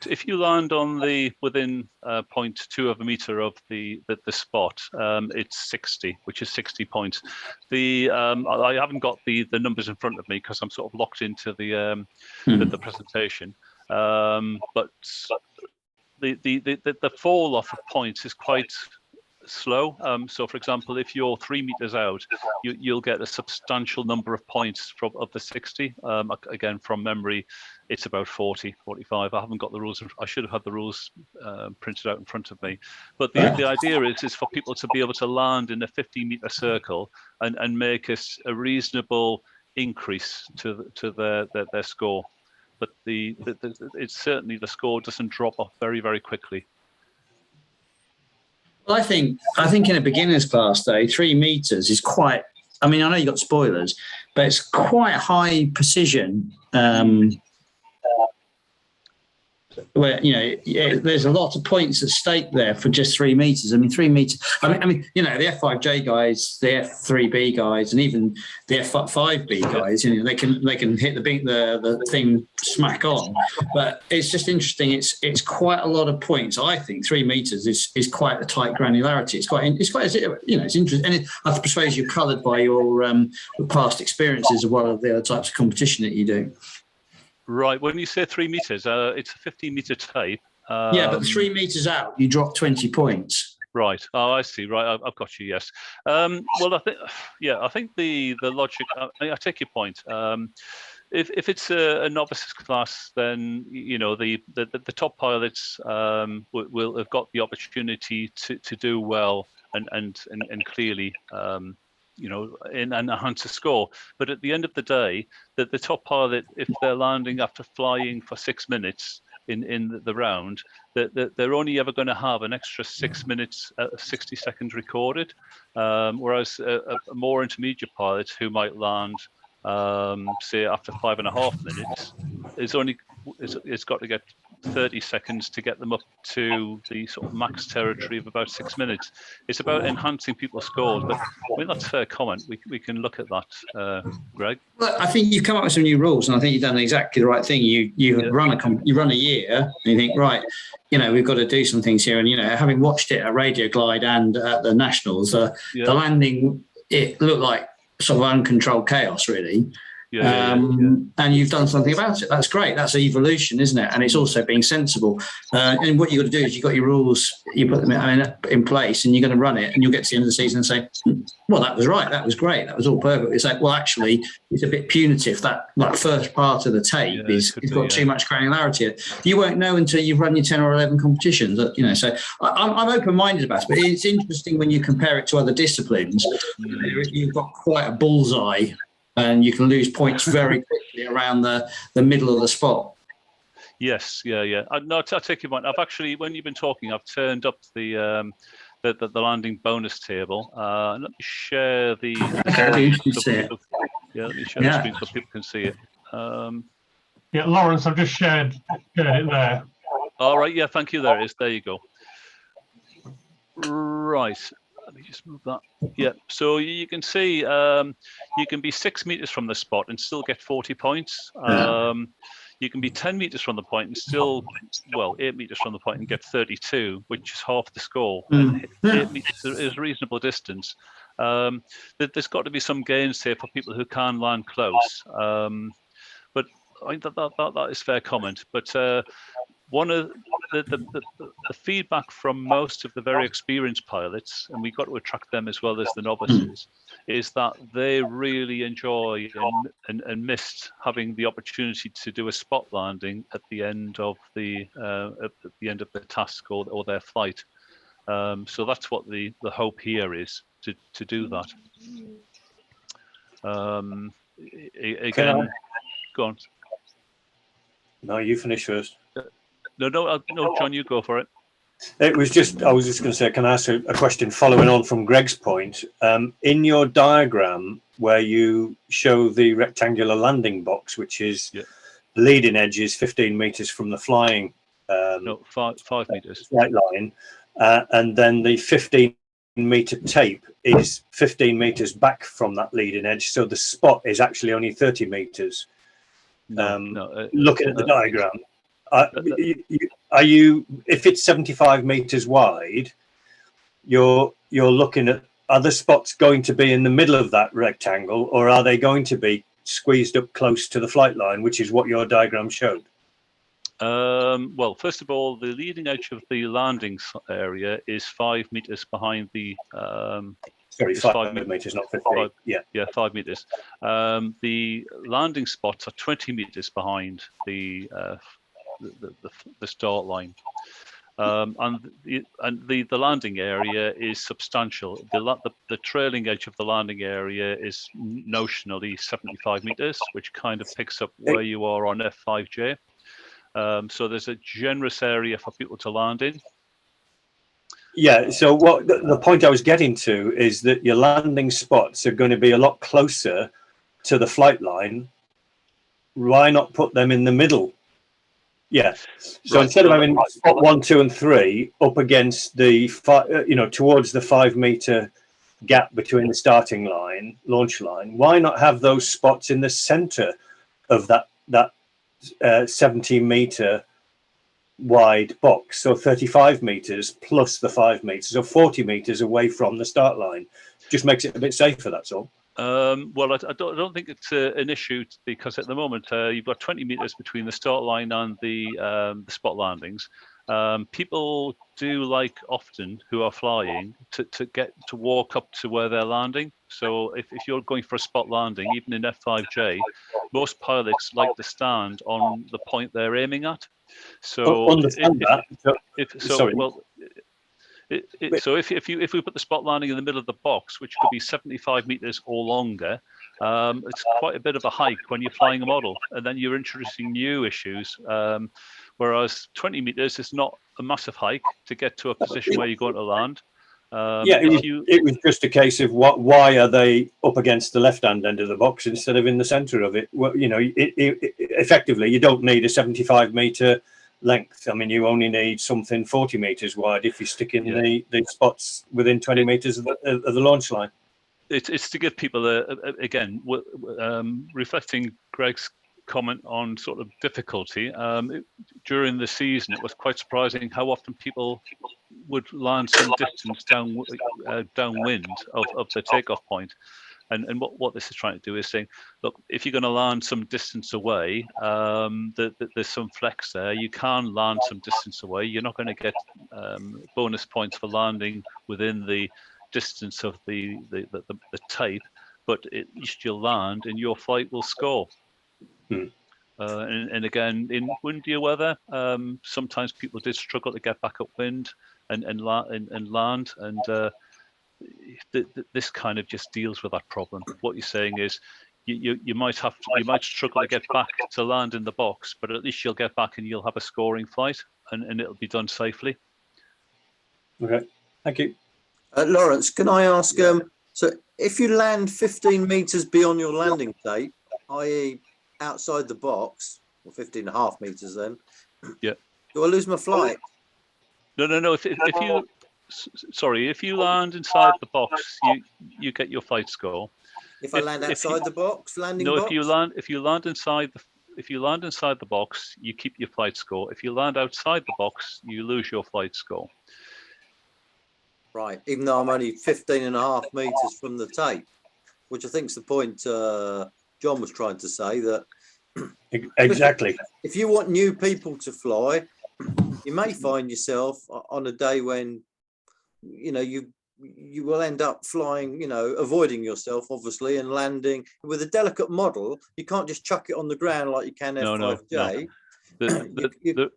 If you land on within 0.2 of a meter of the spot, it's 60, which is 60 points. I haven't got the numbers in front of me because I'm sort of locked into the presentation. But the fall off of points is quite slow. So, for example, if you're 3 meters out, you'll get a substantial number of points of the 60. Again, from memory, it's about 40, 45. I haven't got the rules. I should have had the rules printed out in front of me. But the idea is for people to be able to land in a 50-meter circle and make a reasonable increase to their score. But it's certainly the score doesn't drop off very, very quickly. Well, I think in a beginner's class, though, 3 meters is quite. I mean, I know you got spoilers, but it's quite high precision. Where there's a lot of points at stake there for just 3 meters. I mean, 3 meters. I mean, the F5J guys, the F3B guys, and even the F5B guys, they can hit the thing smack on. But it's just interesting. It's quite a lot of points. I think 3 meters is quite a tight granularity. It's quite it's interesting. And I suppose you're coloured by your past experiences of one of the other types of competition that you do. Right. When you say 3 meters, it's a 15-meter tape. But 3 meters out, you drop 20 points. Right. Oh, I see. Right. I've got you. Yes. Well, I think the logic. I take your point. If it's a novice class, then the top pilots will have got the opportunity to do well and clearly. And enhance the score. But at the end of the day, the top pilot, if they're landing after flying for 6 minutes in the round, that they're only ever going to have an extra 6 minutes, 60 seconds recorded. Whereas a more intermediate pilot who might land, say after 5.5 minutes, it's got to get 30 seconds to get them up to the sort of max territory of about 6 minutes. It's about enhancing people's scores, but I mean that's a fair comment. We can look at that, Greg. Well, I think you've come up with some new rules, and I think you've done exactly the right thing. You run a year, and you think, right, we've got to do some things here. And having watched it at Radio Glide and at the Nationals, the landing, it looked like sort of uncontrolled chaos, really. And you've done something about it. That's great. That's evolution, isn't it? And it's also being sensible. And what you've got to do is you've got your rules, you put them in place, and you're going to run it, and you'll get to the end of the season and say, well, that was right. That was great. That was all perfect. It's like, well, actually, it's a bit punitive. That first part of the tape it's got too much granularity. You won't know until you've run your 10 or 11 competitions. So I'm open-minded about it, but it's interesting when you compare it to other disciplines. You've got quite a bullseye, and you can lose points very quickly around the middle of the spot. Yes, yeah. No, I take your point. I've actually, when you've been talking, I've turned up the landing bonus table. Let me share the. Okay, you see it. Let me share the screen so people can see it. Lawrence, I've just shared it there. All right. Yeah, thank you. There it is. There you go. Right. Let me just move that. Yeah, so you can see you can be 6 meters from the spot and still get 40 points. You can be 10 meters from the point and still, 8 meters from the point and get 32, which is half the score. And 8 meters is a reasonable distance. There's got to be some gains here for people who can land close. But I think that is fair comment. But one of the feedback from most of the very experienced pilots, and we've got to attract them as well as the novices, is that they really enjoy and missed having the opportunity to do a spot landing at the end of the task or their flight. So that's what the hope here is, to do that. Again, go on. No, you finish first. No, John, you go for it. It was just, I was just going to say, can I ask a question following on from Greg's point? In your diagram where you show the rectangular landing box, which is the leading edge is 15 meters from the flying no, 5 meters flight line, and then the 15-meter tape is 15 meters back from that leading edge, so the spot is actually only 30 meters. Looking at the diagram, are you, if it's 75 meters wide, you're looking at, are the spots going to be in the middle of that rectangle, or are they going to be squeezed up close to the flight line, which is what your diagram showed? Well, first of all, the leading edge of the landing area is 5 meters behind the. Sorry, 5 meters, not 15. Yeah, 5 meters. The landing spots are 20 meters behind the start line, and the landing area is substantial. The trailing edge of the landing area is notionally 75 meters, which kind of picks up where you are on F5J. So there's a generous area for people to land in. Yeah, so what the point I was getting to is that your landing spots are going to be a lot closer to the flight line. Why not put them in the middle? Yeah, so right, instead of having spot 1, 2, and 3 up against the towards the 5 meter gap between the starting line, launch line, why not have those spots in the center of that 17 meter wide box, so 35 meters plus the 5 meters, so 40 meters away from the start line? Just makes it a bit safer, that's all. Well, I don't think it's an issue, because at the moment you've got 20 meters between the start line and the spot landings. People do like often who are flying to walk up to where they're landing. So if you're going for a spot landing, even in F5J, most pilots like to stand on the point they're aiming at. So if we put the spot landing in the middle of the box, which could be 75 meters or longer, it's quite a bit of a hike when you're flying a model, and then you're introducing new issues. Whereas 20 meters is not a massive hike to get to a position where you're going to land. It was just a case of why are they up against the left-hand end of the box instead of in the center of it? Well, effectively, you don't need a 75 meter length. I mean, you only need something 40 meters wide if you stick in the spots within 20 meters of the launch line. It's to give people again, reflecting Greg's comment on sort of difficulty. During the season, it was quite surprising how often people would land some distance downwind of the takeoff point. And what this is trying to do is saying, look, if you're going to land some distance away, there's some flex there. You can land some distance away. You're not going to get bonus points for landing within the distance of the tape, but at least you'll land and your flight will score. And again, in windier weather, sometimes people did struggle to get back upwind and land, and this kind of just deals with that problem. What you're saying is you might struggle to get back to land in the box, but at least you'll get back and you'll have a scoring flight, and it'll be done safely. Okay, thank you. Lawrence, can I ask, so if you land 15 meters beyond your landing tape, i.e. outside the box, or 15.5 meters then, yeah, do I lose my flight? No. If you land inside the box, you get your flight score. If I land outside the box, box? If you land inside the box, you keep your flight score. If you land outside the box, you lose your flight score. Right, even though I'm only 15.5 meters from the tape, which I think is the point John was trying to say, that exactly. If you want new people to fly, you may find yourself on a day when, you know, you will end up flying, you know, avoiding yourself, obviously, and landing with a delicate model. You can't just chuck it on the ground like you can F5J. No.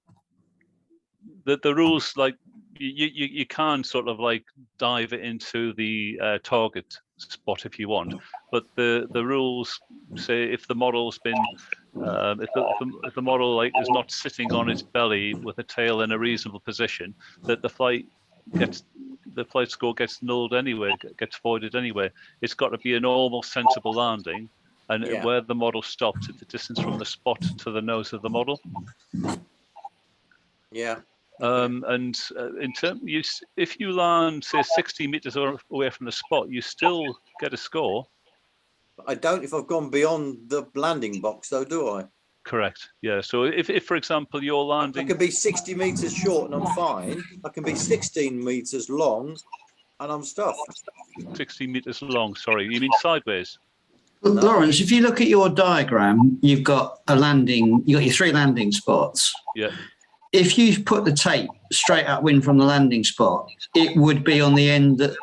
The rules, like you can sort of like dive it into the target spot if you want, but the rules say if the model's been if the model like is not sitting on its belly with the tail in a reasonable position, that the flight score gets nulled anyway, gets voided anyway. It's got to be a normal, sensible landing, and where the model stops at the distance from the spot to the nose of the model. Yeah. And in terms, if you land say 60 meters away from the spot, you still get a score. I don't if I've gone beyond the landing box, though, do I? Correct. Yeah. So if for example, you're landing, I can be 60 meters short and I'm fine. I can be 16 meters long and I'm stuffed. 60 meters long. Sorry, you mean sideways? Well, Lawrence, if you look at your diagram, you've got a landing. You've got your 3 landing spots. Yeah. If you put the tape straight upwind from the landing spot, it would be on the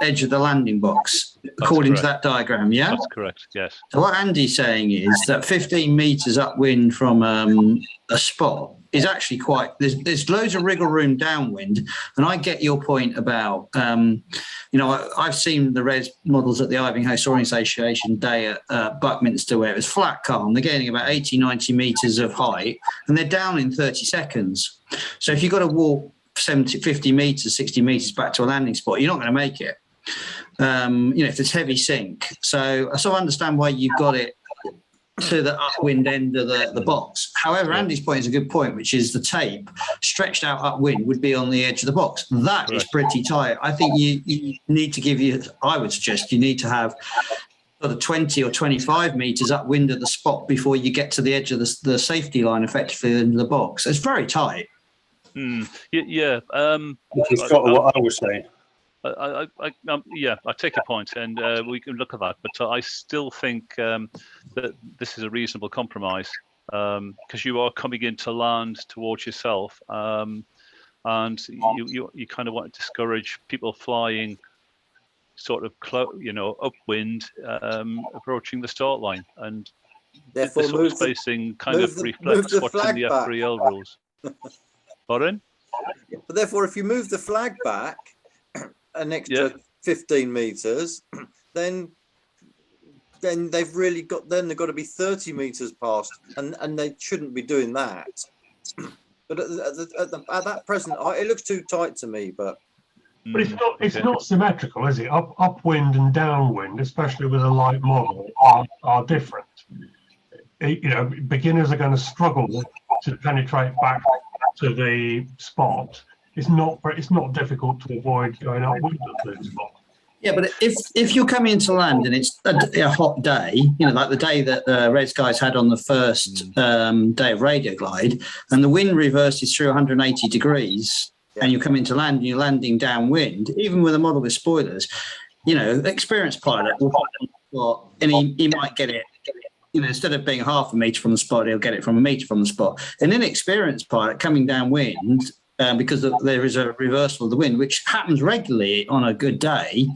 edge of the landing box, according to that diagram, yeah? That's correct, yes. So what Andy's saying is that 15 metres upwind from a spot is actually quite, there's loads of wriggle room downwind, and I get your point about, you know, I've seen the res models at the Ivanhoe Soaring Association day at Buckminster where it was flat calm. They're getting about 80, 90 metres of height, and they're down in 30 seconds. So if you've got to walk 50 metres, 60 metres back to a landing spot, you're not going to make it. You know, if there's heavy sink. So I sort of understand why you've got it to the upwind end of the box. However, Andy's point is a good point, which is the tape stretched out upwind would be on the edge of the box. That is pretty tight. I think you need to I would suggest you need to have sort of 20 or 25 metres upwind of the spot before you get to the edge of the safety line, effectively, into the box. It's very tight. Yeah. Which is sort of what I was saying. I take your point, and we can look at that. But I still think that this is a reasonable compromise because you are coming in to land towards yourself, and you kind of want to discourage people flying sort of upwind, approaching the start line, and therefore this sort of spacing kind of reflects what's in the FREL rules. Pardon? But therefore, if you move the flag back an extra 15 meters, then they've really got, then they've got to be 30 meters past, and they shouldn't be doing that. But at that present, it looks too tight to me. But it's not symmetrical, is it? Upwind and downwind, especially with a light model, are different. You know, beginners are going to struggle to penetrate back to the spot. It's not difficult to avoid going upwind at the spot. Yeah, but if you're coming into land and it's a hot day, you know, like the day that the Res guys had on the first day of Radio Glide, and the wind reverses through 180 degrees, and you come into land and you're landing downwind, even with a model with spoilers, you know, the experienced pilot will pop on the spot and he might get it. You know, instead of being half a metre from the spot, he'll get it from a metre from the spot. An inexperienced pilot coming downwind, because there is a reversal of the wind, which happens regularly on a good day,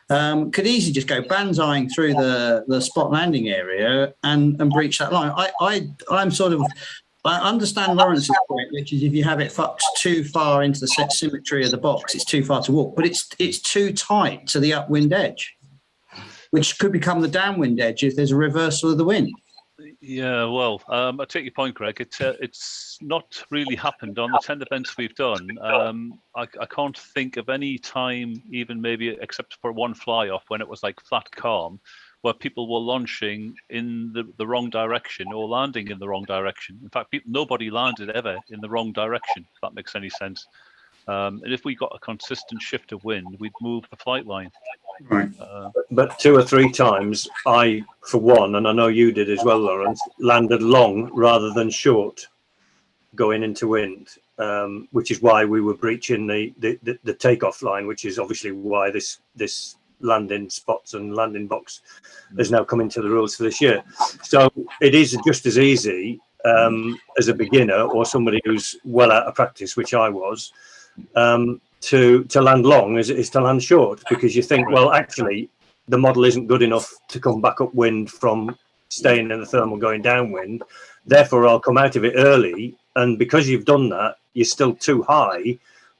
could easily just go banzaiing through the spot landing area and breach that line. I understand Lawrence's point, which is if you have it fucked too far into the symmetry of the box, it's too far to walk, but it's too tight to the upwind edge, which could become the downwind edge if there's a reversal of the wind. Yeah, well, I take your point, Greg. It's not really happened on the 10 events we've done. I can't think of any time, even maybe except for one fly-off when it was like flat calm, where people were launching in the wrong direction or landing in the wrong direction. In fact, nobody landed ever in the wrong direction, if that makes any sense. And if we got a consistent shift of wind, we'd move the flight line. Right. But 2 or 3 times, I, for one, and I know you did as well, Lawrence, landed long rather than short going into wind, which is why we were breaching the takeoff line, which is obviously why this landing spots and landing box has now come into the rules for this year. So it is just as easy as a beginner or somebody who's well out of practice, which I was, to land long is to land short, because you think, well, actually, the model isn't good enough to come back upwind from staying in the thermal going downwind. Therefore, I'll come out of it early. And because you've done that, you're still too high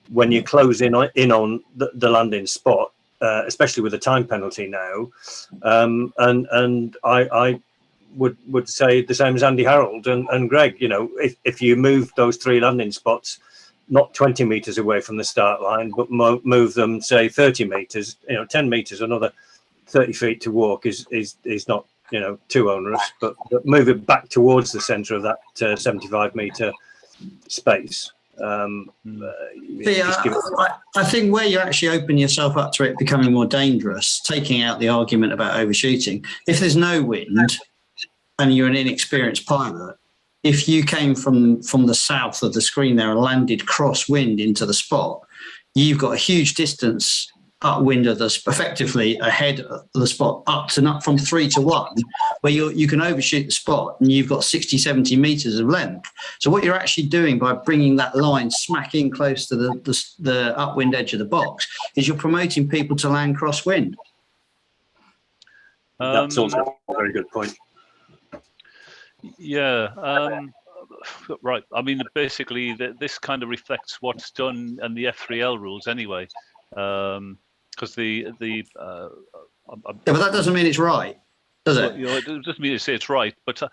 when you close in on the landing spot, especially with the time penalty now. And I would say the same as Andy Harold and Greg, you know, if you move those 3 landing spots not 20 meters away from the start line, but move them, say, 30 meters, you know, 10 meters, another 30 feet to walk is not, you know, too onerous, but move it back towards the center of that 75 meter space. I think where you actually open yourself up to it becoming more dangerous, taking out the argument about overshooting, if there's no wind and you're an inexperienced pilot, if you came from the south of the screen there and landed crosswind into the spot, you've got a huge distance upwind of effectively ahead of the spot, up from 3 to 1, where you can overshoot the spot and you've got 60, 70 meters of length. So what you're actually doing by bringing that line smack in close to the upwind edge of the box is you're promoting people to land crosswind. That's also a very good point. Yeah, right. I mean, basically, this kind of reflects what's done in the F3L rules anyway, because but that doesn't mean it's right, does it? You know, it doesn't mean to say it's right, but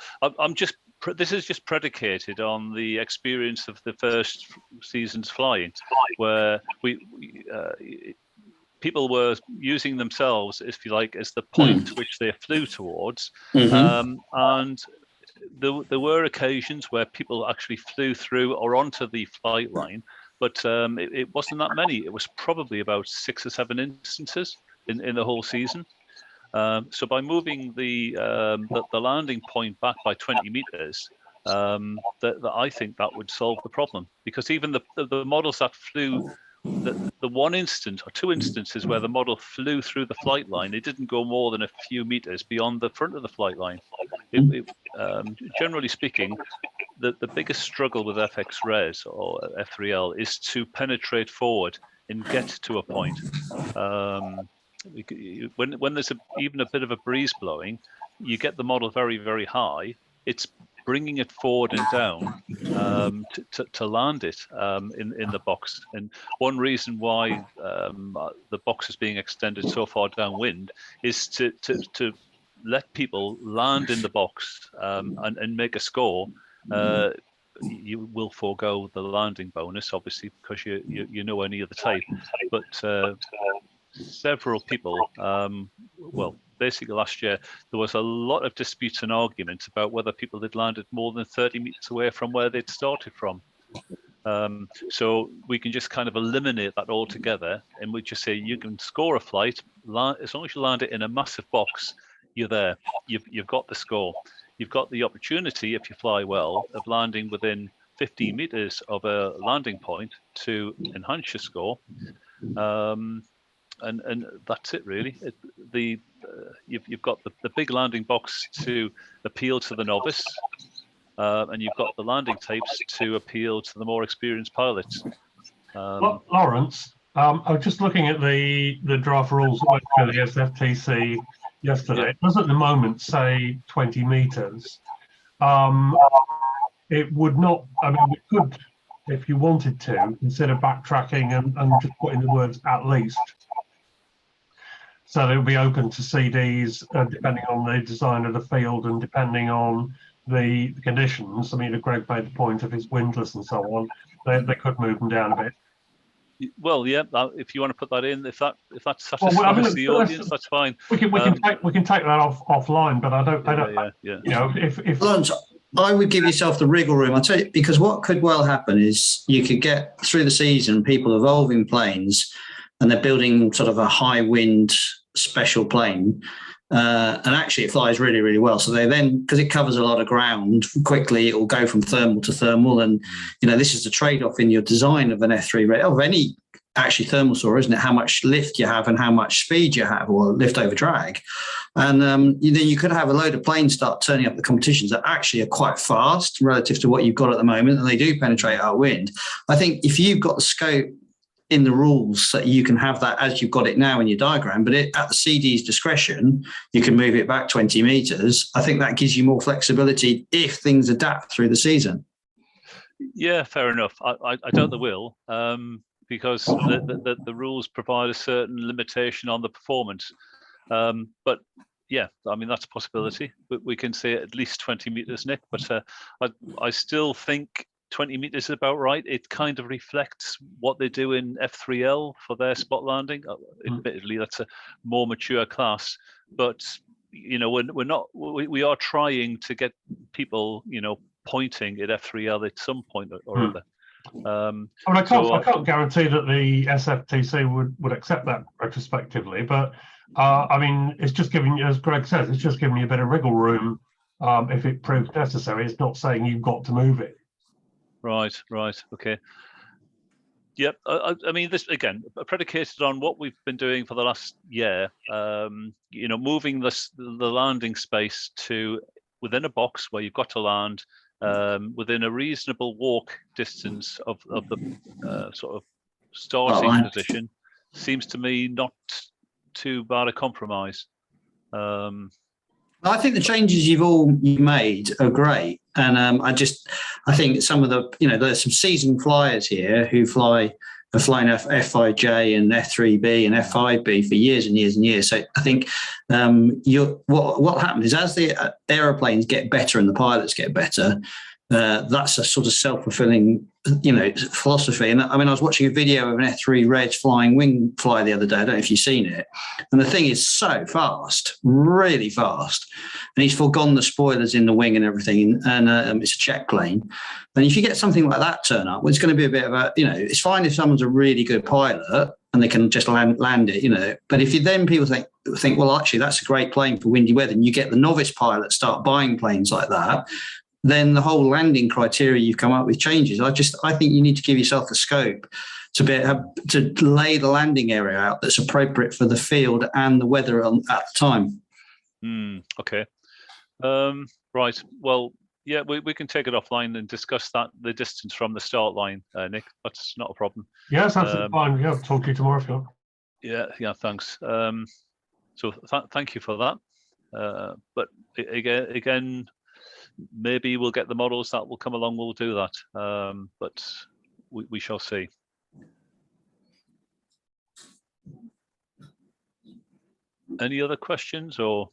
this is just predicated on the experience of the first season's flying, where people were using themselves, if you like, as the point which they flew towards, and there were occasions where people actually flew through or onto the flight line, but it wasn't that many. It was probably about 6 or 7 instances in the whole season. So by moving the landing point back by 20 meters, I think that would solve the problem, because even the models that flew, the one instant or 2 instances where the model flew through the flight line, it didn't go more than a few meters beyond the front of the flight line. Generally speaking, the biggest struggle with FXRES or F3L is to penetrate forward and get to a point. When there's even a bit of a breeze blowing, you get the model very, very high. It's bringing it forward and down to land it in the box. And one reason why the box is being extended so far downwind is to let people land in the box and make a score. You will forego the landing bonus, obviously, because you know any of the type. But several people, basically last year, there was a lot of disputes and arguments about whether people had landed more than 30 meters away from where they'd started from. So we can just kind of eliminate that altogether, and we just say you can score a flight as long as you land it in a massive box. You're there. You've got the score. You've got the opportunity, if you fly well, of landing within 15 meters of a landing point to enhance your score. And that's it, really. You've got the big landing box to appeal to the novice, and you've got the landing tapes to appeal to the more experienced pilots. Lawrence, I was just looking at the draft rules that went through the SFTC yesterday. It does at the moment say 20 meters. It would not, I mean, we could, if you wanted to, consider backtracking and just putting the words "at least." So it will be open to CDs depending on the design of the field and depending on the conditions. I mean, Greg made the point of his windless and so on. They could move them down a bit. Well, yeah. If you want to put that in, if that satisfies the audience, that's fine. We can take that offline, but I don't. Yeah. You know, if Lawrence, I would give yourself the wriggle room. I tell you, because what could well happen is you could get through the season people evolving planes, and they're building sort of a high wind special plane, and actually it flies really, really well. So they then, because it covers a lot of ground quickly, it will go from thermal to thermal. And you know, this is the trade-off in your design of an F3 of any actually thermal soar, isn't it? How much lift you have and how much speed you have, or lift over drag. And then you could have a load of planes start turning up the competitions that actually are quite fast relative to what you've got at the moment, and they do penetrate our wind. I think if you've got the scope in the rules that you can have that as you've got it now in your diagram, but at the CD's discretion, you can move it back 20 meters. I think that gives you more flexibility if things adapt through the season. Yeah, fair enough. I doubt they will, because the rules provide a certain limitation on the performance. But yeah, I mean, that's a possibility. We can say at least 20 meters, Nick, but I still think 20 meters is about right. It kind of reflects what they do in F3L for their spot landing. Admittedly, that's a more mature class, but you know, we are trying to get people, you know, pointing at F3L at some point or other. I mean, I can't guarantee that the SFTC would accept that retrospectively, but I mean, it's just giving you, as Greg says, it's just giving you a bit of wriggle room if it proves necessary. It's not saying you've got to move it. Right, okay. Yep, I mean, this again predicated on what we've been doing for the last year. You know, moving the landing space to within a box where you've got to land within a reasonable walk distance of the sort of starting position seems to me not too bad a compromise. I think the changes you've made are great, and I think some of the, you know, there's some seasoned flyers here who have flown F5J and F3B and F5B for years and years and years. So I think what happened is as the aeroplanes get better and the pilots get better, that's a sort of self-fulfilling, you know, philosophy. And I mean, I was watching a video of an FXRES flying wing fly the other day. I don't know if you've seen it. And the thing is so fast, really fast. And he's forgone the spoilers in the wing and everything. And it's a check plane. And if you get something like that turn up, well, it's going to be a bit of a, you know, it's fine if someone's a really good pilot and they can just land it, you know. But if you then people think, well, actually, that's a great plane for windy weather, and you get the novice pilots start buying planes like that, then the whole landing criteria you've come up with changes. I think you need to give yourself the scope to lay the landing area out that's appropriate for the field and the weather at the time. Okay. Right. Well, yeah, we can take it offline and discuss the distance from the start line, Nick. That's not a problem. Yeah, that's absolutely fine. Yeah, I'll talk to you tomorrow if you want. Yeah, thanks. So thank you for that. But again, maybe we'll get the models that will come along. We'll do that, but we shall see. Any other questions or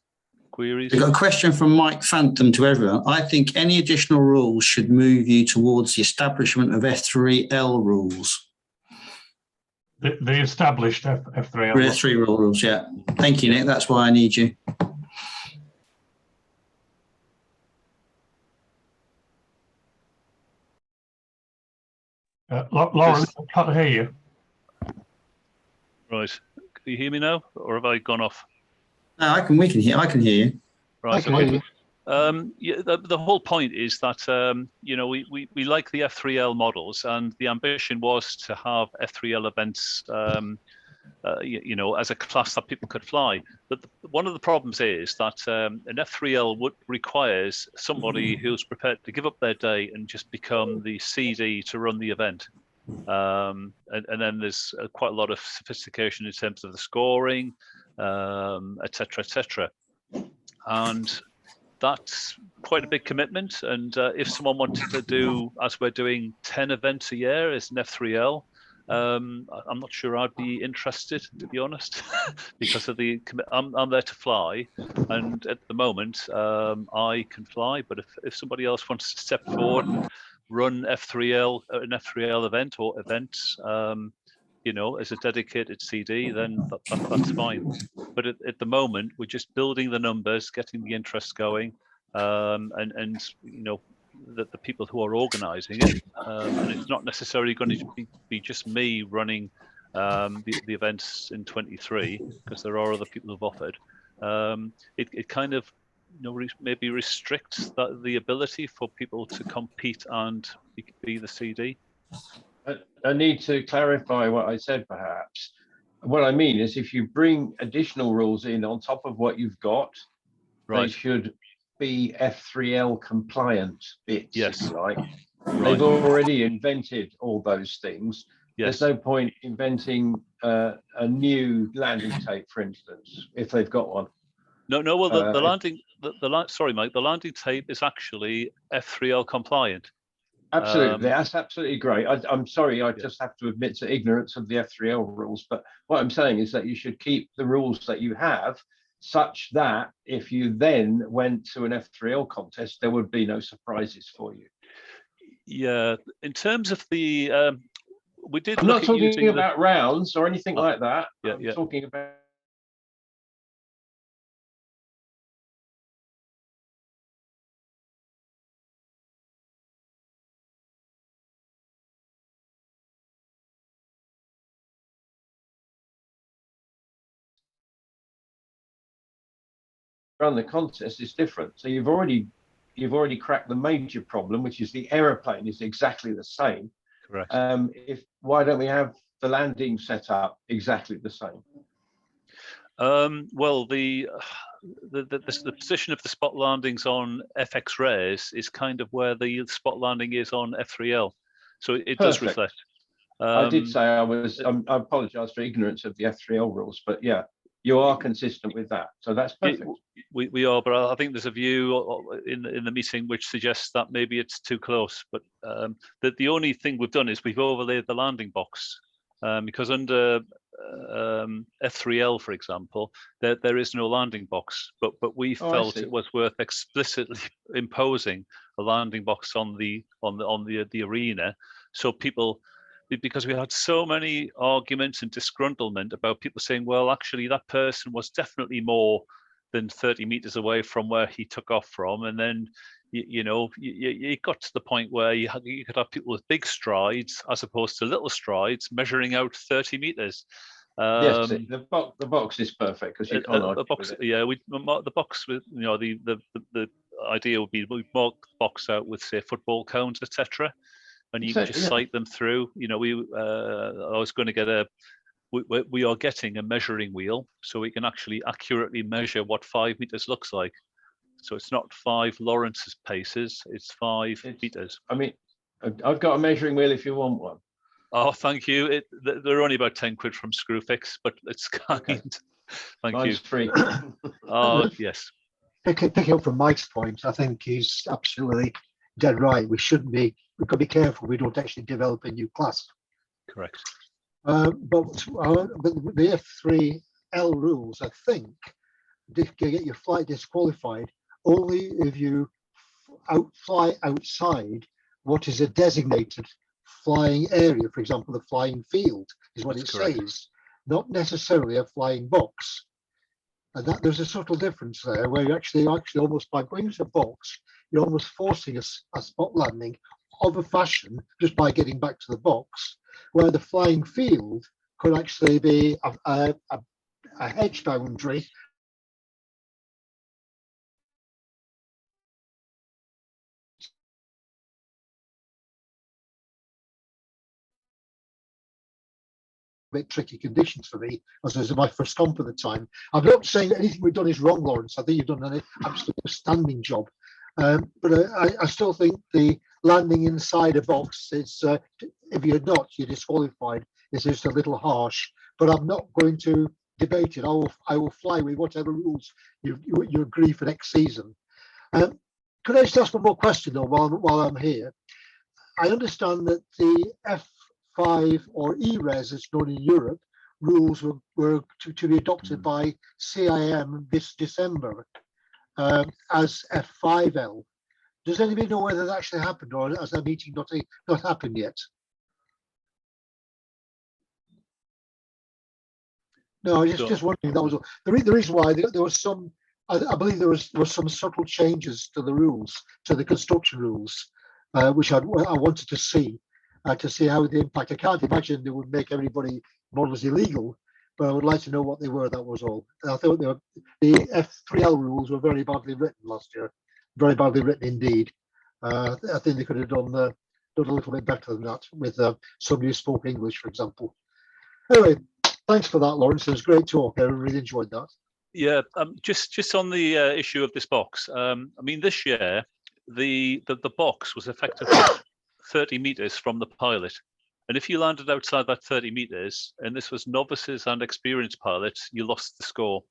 queries? We've got a question from Mike Phantom to everyone. I think any additional rules should move you towards the establishment of F3L rules. The established F3L. F3 rules, yeah. Thank you, Nick. That's why I need you. Lauren, I can't hear you. Right. Can you hear me now, or have I gone off? No, I can hear you. Right. I can hear you. Yeah, the whole point is that you know, we like the F3L models, and the ambition was to have F3L events you know, as a class that people could fly. But one of the problems is that an F3L requires somebody who's prepared to give up their day and just become the CD to run the event. And then there's quite a lot of sophistication in terms of the scoring, etc. And that's quite a big commitment. And if someone wanted to do, as we're doing, 10 events a year as an F3L, I'm not sure I'd be interested, to be honest, because of I'm there to fly, and at the moment I can fly. But if somebody else wants to step forward and run an F3L event or events, you know, as a dedicated CD, then that's fine. But at the moment, we're just building the numbers, getting the interest going, and you know, the people who are organising it, and it's not necessarily going to be just me running the events in 23, because there are other people who've offered. It kind of, you know, maybe restricts the ability for people to compete and be the CD. I need to clarify what I said, perhaps. What I mean is if you bring additional rules in on top of what you've got, they should be F3L compliant bits, if you like. They've already invented all those things. There's no point inventing a new landing tape, for instance, if they've got one. No. Well, the landing, sorry, Mike. The landing tape is actually F3L compliant. Absolutely, that's absolutely great. I'm sorry, I just have to admit to ignorance of the F3L rules. But what I'm saying is that you should keep the rules that you have, such that if you then went to an F3L contest, there would be no surprises for you. Yeah, in terms of the, we did. I'm not talking about rounds or anything like that. I'm talking about. Run the contest is different. So you've already cracked the major problem, which is the aeroplane is exactly the same. Correct. Why don't we have the landing set up exactly the same? Well, the position of the spot landings on FXRES is kind of where the spot landing is on F3L, so it does reflect. I did say I apologise for ignorance of the F3L rules, but yeah, you are consistent with that, so that's perfect. We are, but I think there's a view in the meeting which suggests that maybe it's too close. But the only thing we've done is we've overlaid the landing box because under F3L, for example, there is no landing box. But we felt it was worth explicitly imposing a landing box on the arena, so people. Because we had so many arguments and disgruntlement about people saying, well, actually, that person was definitely more than 30 meters away from where he took off from. And then, you got to the point where you could have people with big strides as opposed to little strides measuring out 30 meters. Yes, the box is perfect because you can't argue with it. Yeah, we mark the box with, the idea would be we mark the box out with, say, football cones, etc. And you can just cite them through. I was going to get we are getting a measuring wheel, so we can actually accurately measure what 5 meters looks like. So it's not 5 Lawrence's paces, it's 5 meters. I mean, I've got a measuring wheel if you want one. Oh, thank you. They're only about 10 quid from Screwfix, but it's kind. Okay. Thank Mine's you. Free. Oh, yes. Picking up from Mike's point, I think he's absolutely dead right. We've got to be careful we don't actually develop a new class. Correct. But the F3L rules, I think, get your flight disqualified only if you fly outside what is a designated flying area. For example, the flying field is what That's it correct. says, not necessarily a flying box. And that there's a subtle difference there, where you actually almost by going to a box, you're almost forcing a spot landing of a fashion just by getting back to the box, where the flying field could actually be a hedge boundary. Bit tricky conditions for me, as it was my first comp at the time. I'm not saying that anything we've done is wrong, Lawrence. I think you've done an absolutely outstanding job. But I still think the landing inside a box is, if you're not, you're disqualified. It's just a little harsh. But I'm not going to debate it. I will fly with whatever rules you agree for next season. Could I just ask one more question though while I'm here? I understand that the F5 or ERES, as known in Europe, rules were to be adopted by CIM this December as F5L. Does anybody know whether that actually happened, or has that meeting not happened yet? No, just wondering. That was the reason why there was some. I believe there was some subtle changes to the rules, to the construction rules, which I wanted to see how they impact. I can't imagine they would make everybody models illegal, but I would like to know what they were. That was all. I thought the F3L rules were very badly written last year, very badly written indeed. I think they could have done done a little bit better than that with somebody who spoke English, for example. Anyway, thanks for that, Lawrence. It was great talk. I really enjoyed that. Yeah, just on the issue of this box. I mean, this year the box was effectively 30 meters from the pilot, and if you landed outside that 30 meters, and this was novices and experienced pilots, you lost the score.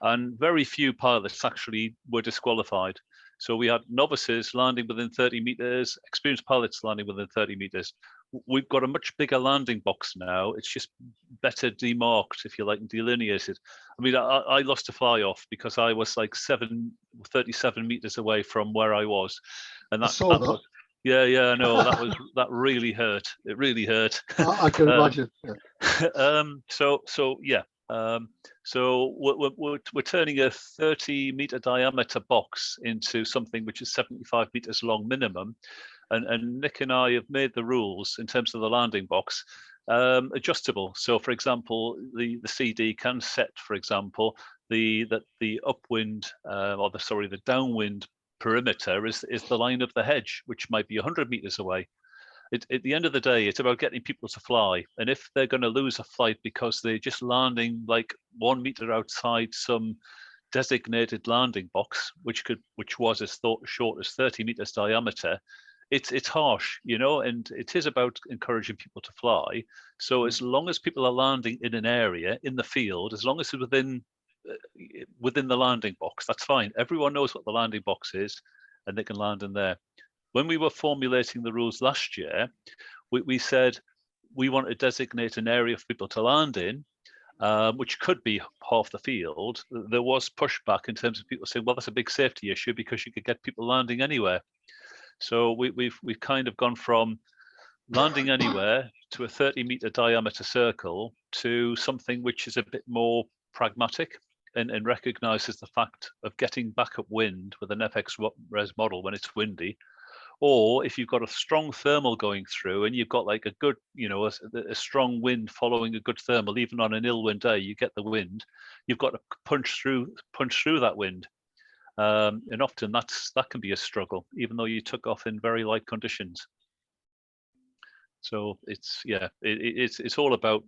And very few pilots actually were disqualified. So we had novices landing within 30 meters, experienced pilots landing within 30 meters. We've got a much bigger landing box now. It's just better demarked, if you like, and delineated. I mean, I lost a fly off because I was like 37 meters away from where I was. And that was, yeah, no, that really hurt. It really hurt. I can imagine. Yeah. So yeah. So we're turning a 30-meter diameter box into something which is 75 meters long minimum, and Nick and I have made the rules in terms of the landing box adjustable. So, for example, the CD can set, for example, the upwind the downwind perimeter is the line of the hedge, which might be 100 meters away. At the end of the day, it's about getting people to fly. And if they're going to lose a flight because they're just landing like 1 meter outside some designated landing box, which was as short as 30 meters diameter, it's harsh, you know, and it is about encouraging people to fly. So as long as people are landing in an area in the field, as long as it's within the landing box, that's fine. Everyone knows what the landing box is, and they can land in there. When we were formulating the rules last year, we said we want to designate an area for people to land in, which could be half the field. There was pushback in terms of people saying, well, that's a big safety issue because you could get people landing anywhere. So we've kind of gone from landing anywhere to a 30-meter diameter circle to something which is a bit more pragmatic and recognises the fact of getting backup wind with an FXRES model when it's windy. Or if you've got a strong thermal going through and you've got like a good, you know, a strong wind following a good thermal, even on an ill wind day, you get the wind, you've got to punch through that wind. And often that can be a struggle, even though you took off in very light conditions. So it's all about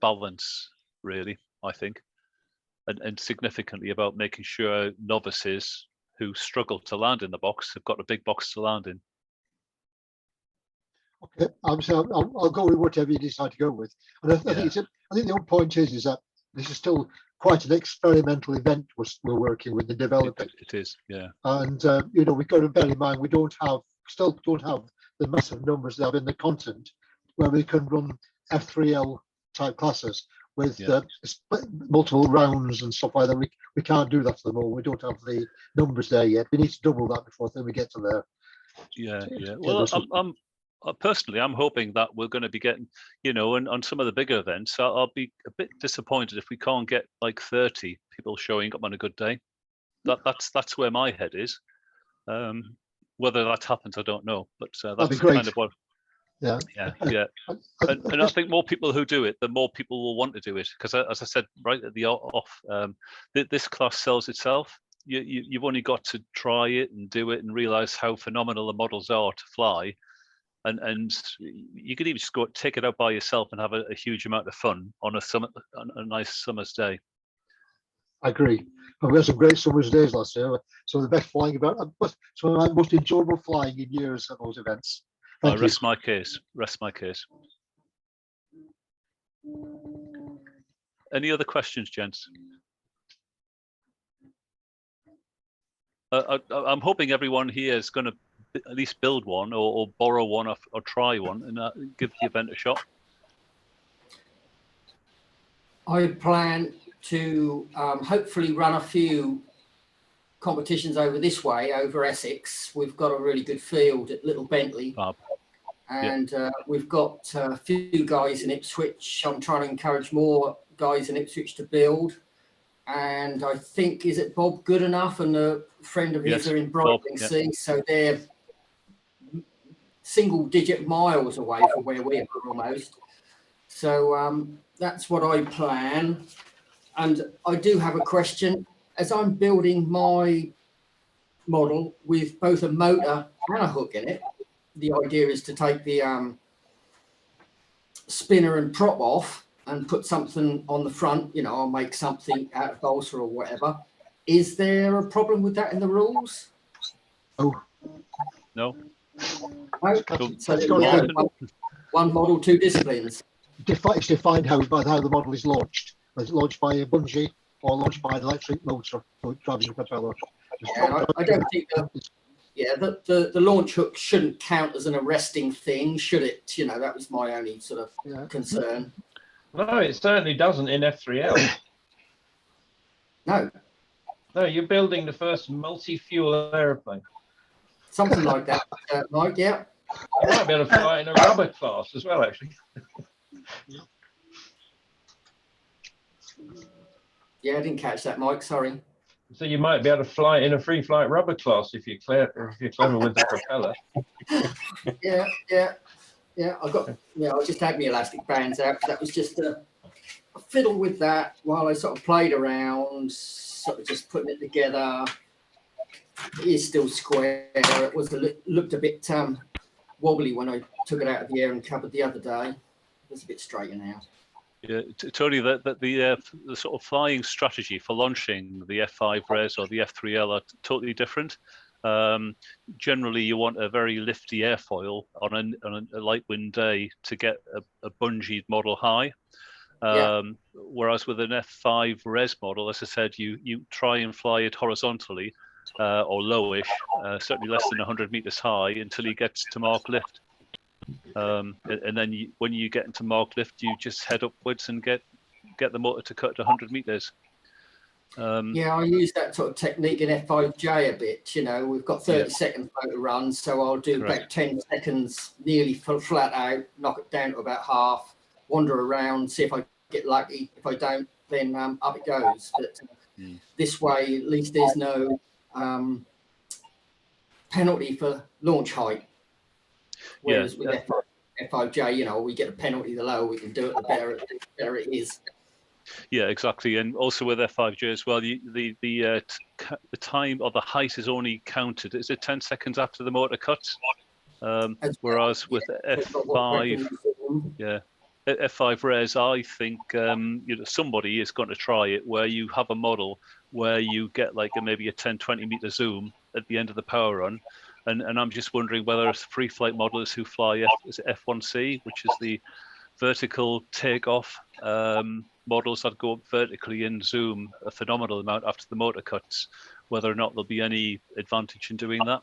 balance, really, I think, and significantly about making sure novices who struggle to land in the box have got a big box to land in. Okay, I'll go with whatever you decide to go with. And I think the whole point is that this is still quite an experimental event we're working with and developing. It is, yeah. And you know, we've got to bear in mind we still don't have the massive numbers they have in the continent where we can run F3L type classes with multiple rounds and stuff like that. We can't do that at the moment. We don't have the numbers there yet. We need to double that before then we get to there. Yeah. Well, personally, I'm hoping that we're going to be getting, you know, and on some of the bigger events, I'll be a bit disappointed if we can't get like 30 people showing up on a good day. That's where my head is. Whether that happens, I don't know, but that's kind of what. Yeah. And I think more people who do it, the more people will want to do it, because as I said right at the off, this class sells itself. You've only got to try it and do it and realize how phenomenal the models are to fly. And you could even just go take it out by yourself and have a huge amount of fun on a nice summer's day. I agree. We had some great summer's days last year. So the best flying some of my most enjoyable flying in years at those events. Rest my case. Any other questions, gents? I'm hoping everyone here is going to at least build one or borrow one or try one and give the event a shot. I plan to hopefully run a few competitions over Essex. We've got a really good field at Little Bentley. And we've got a few guys in Ipswich. I'm trying to encourage more guys in Ipswich to build. And I think, is it Bob Goodenough and a friend of his are in Brightlingsea? So they're single-digit miles away from where we are almost. So that's what I plan. And I do have a question. As I'm building my model with both a motor and a hook in it, the idea is to take the spinner and prop off and put something on the front, you know, or make something out of balsa or whatever. Is there a problem with that in the rules? Oh, No. No? So one model, two disciplines. It's defined by how the model is launched. It's launched by a bungee or launched by an electric motor driving the propeller. Yeah, I don't think the launch hook shouldn't count as an arresting thing, should it? You know, that was my only sort of concern. No, it certainly doesn't in F3L. No. No, you're building the first multi-fuel aeroplane. Something like that, Mike, yeah. You might be able to fly in a rubber class as well, actually. Yeah, I didn't catch that, Mike, sorry. So you might be able to fly in a free flight rubber class if you're clever with the propeller. Yeah. I just had my elastic bands out. That was just a fiddle with that while I sort of played around, sort of just putting it together. It is still square. It was looked a bit wobbly when I took it out of the air and covered the other day. It's a bit straighter now. Yeah, Tony, the sort of flying strategy for launching the F5RES or the F3L are totally different. Generally, you want a very lifty airfoil on a light wind day to get a bungeed model high. Whereas with an F5RES model, as I said, you try and fly it horizontally or lowish, certainly less than 100 meters high until he gets to mark lift. And then when you get into mark lift, you just head upwards and get the motor to cut to 100 meters. I use that sort of technique in F5J a bit. You know, we've got 30 seconds motor run, so I'll do about 10 seconds nearly flat out, knock it down to about half, wander around, see if I get lucky. If I don't, then up it goes. But this way, at least there's no penalty for launch height. Whereas with F5J, you know, we get a penalty the lower we can do it, the better it is. Yeah, exactly. And also with F5J as well, the time or the height is only counted. Is it 10 seconds after the motor cuts? Whereas with F5, F5RES, I think somebody is going to try it where you have a model where you get like maybe a 10-20 meter zoom at the end of the power run. And I'm just wondering whether it's free flight modelers who fly F1C, which is the vertical takeoff models that go up vertically and zoom a phenomenal amount after the motor cuts, whether or not there'll be any advantage in doing that.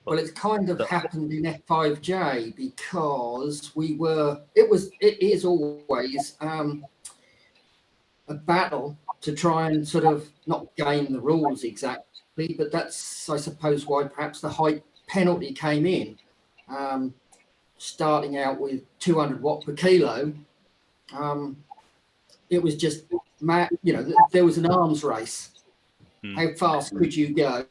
Well, it's kind of happened in F5J because it is always a battle to try and sort of not game the rules exactly, but that's, I suppose, why perhaps the height penalty came in. Starting out with 200 watt per kilo, it was just, there was an arms race. How fast could you go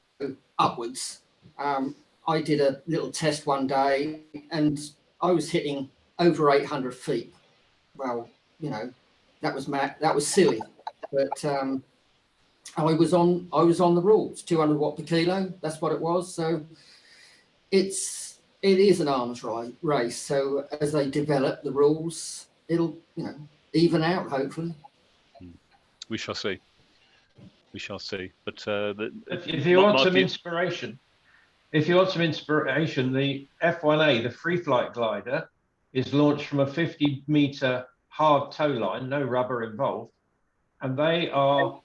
upwards? I did a little test one day and I was hitting over 800 feet. Well, that was silly, but I was on the rules, 200 watt per kilo. That's what it was. So it is an arms race. So as they develop the rules, it'll even out, hopefully. We shall see. But if you want some inspiration, the F1A, the free flight glider, is launched from a 50 meter hard tow line, no rubber involved, and they are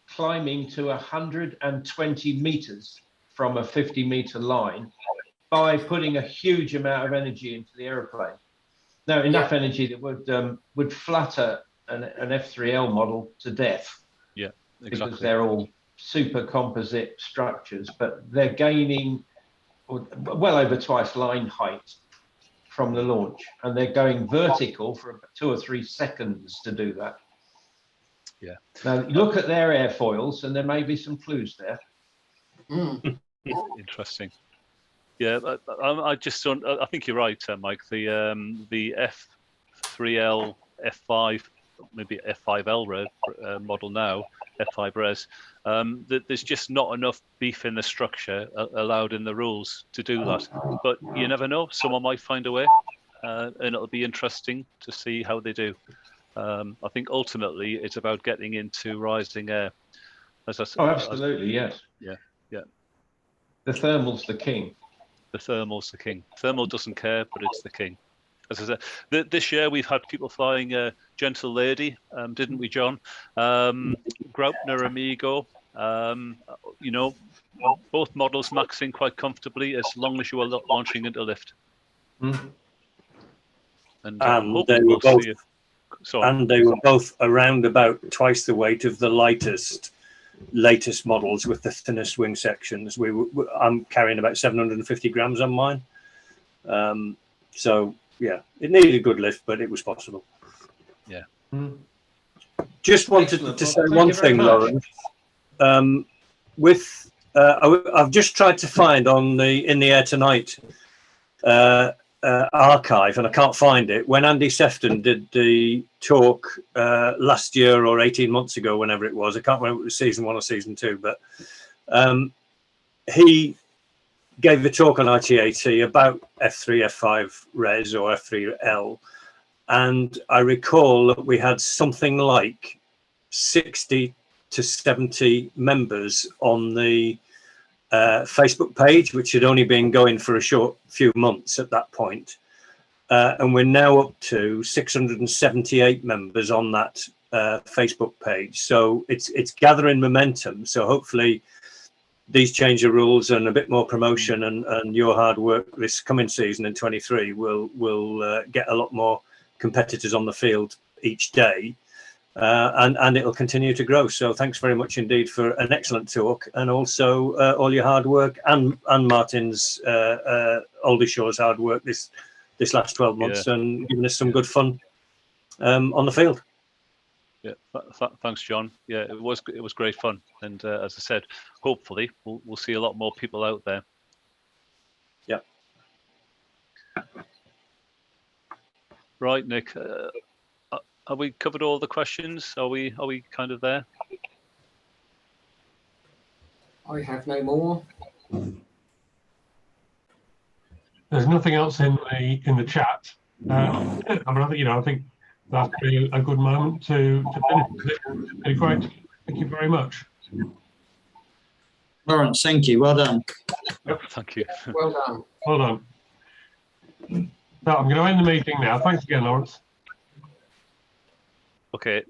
climbing to 120 meters from a 50 meter line by putting a huge amount of energy into the aeroplane. Now, enough energy that would flutter an F3L model to death. Yeah, exactly. Because they're all super composite structures, but they're gaining well over twice line height from the launch, and they're going vertical for 2 or 3 seconds to do that. Yeah. Now look at their airfoils, and there may be some clues there. Interesting. Yeah, I think you're right, Mike. The F3L, F5 maybe F5L model now, F5RES, there's just not enough beef in the structure allowed in the rules to do that. But you never know, someone might find a way, and it'll be interesting to see how they do. I think ultimately it's about getting into rising air. Absolutely, yes. Yeah. The thermal's the king. The thermal's the king. Thermal doesn't care, but it's the king. As I said, this year we've had people flying Gentle Lady, didn't we, John? Graupner Amigo. You know, both models maxing quite comfortably as long as you are launching into lift. Mm. And they were both around about twice the weight of the latest models with the thinnest wing sections. I'm carrying about 750 grams on mine. So yeah, it needed a good lift, but it was possible. Yeah. Just wanted to say one thing, Lawrence. I've just tried to find on the In the Air Tonight archive, and I can't find it. When Andy Sefton did the talk last year or 18 months ago, whenever it was, I can't remember if it was season 1 or season 2, but he gave a talk on ITAT about F3, F5 Res or F3L, and I recall that we had something like 60 to 70 members on the Facebook page, which had only been going for a short few months at that point. And we're now up to 678 members on that Facebook page. So it's gathering momentum. So hopefully these change of rules and a bit more promotion and your hard work this coming season in 23 will get a lot more competitors on the field each day. And it'll continue to grow. So thanks very much indeed for an excellent talk, and also all your hard work and Martin's Aldershaw's hard work this last 12 months, and giving us some good fun on the field. Yeah, thanks, John. Yeah, it was great fun, and as I said, hopefully we'll see a lot more people out there. Yeah. Right, Nick. Have we covered all the questions? Are we kind of there? I have no more. There's nothing else in the chat. I think that'd be a good moment to finish. It's great. Thank you very much. Lawrence, thank you. Well done. Yep. Thank you. Well done. Well done. So I'm going to end the meeting now. Thanks again, Lawrence. Okay.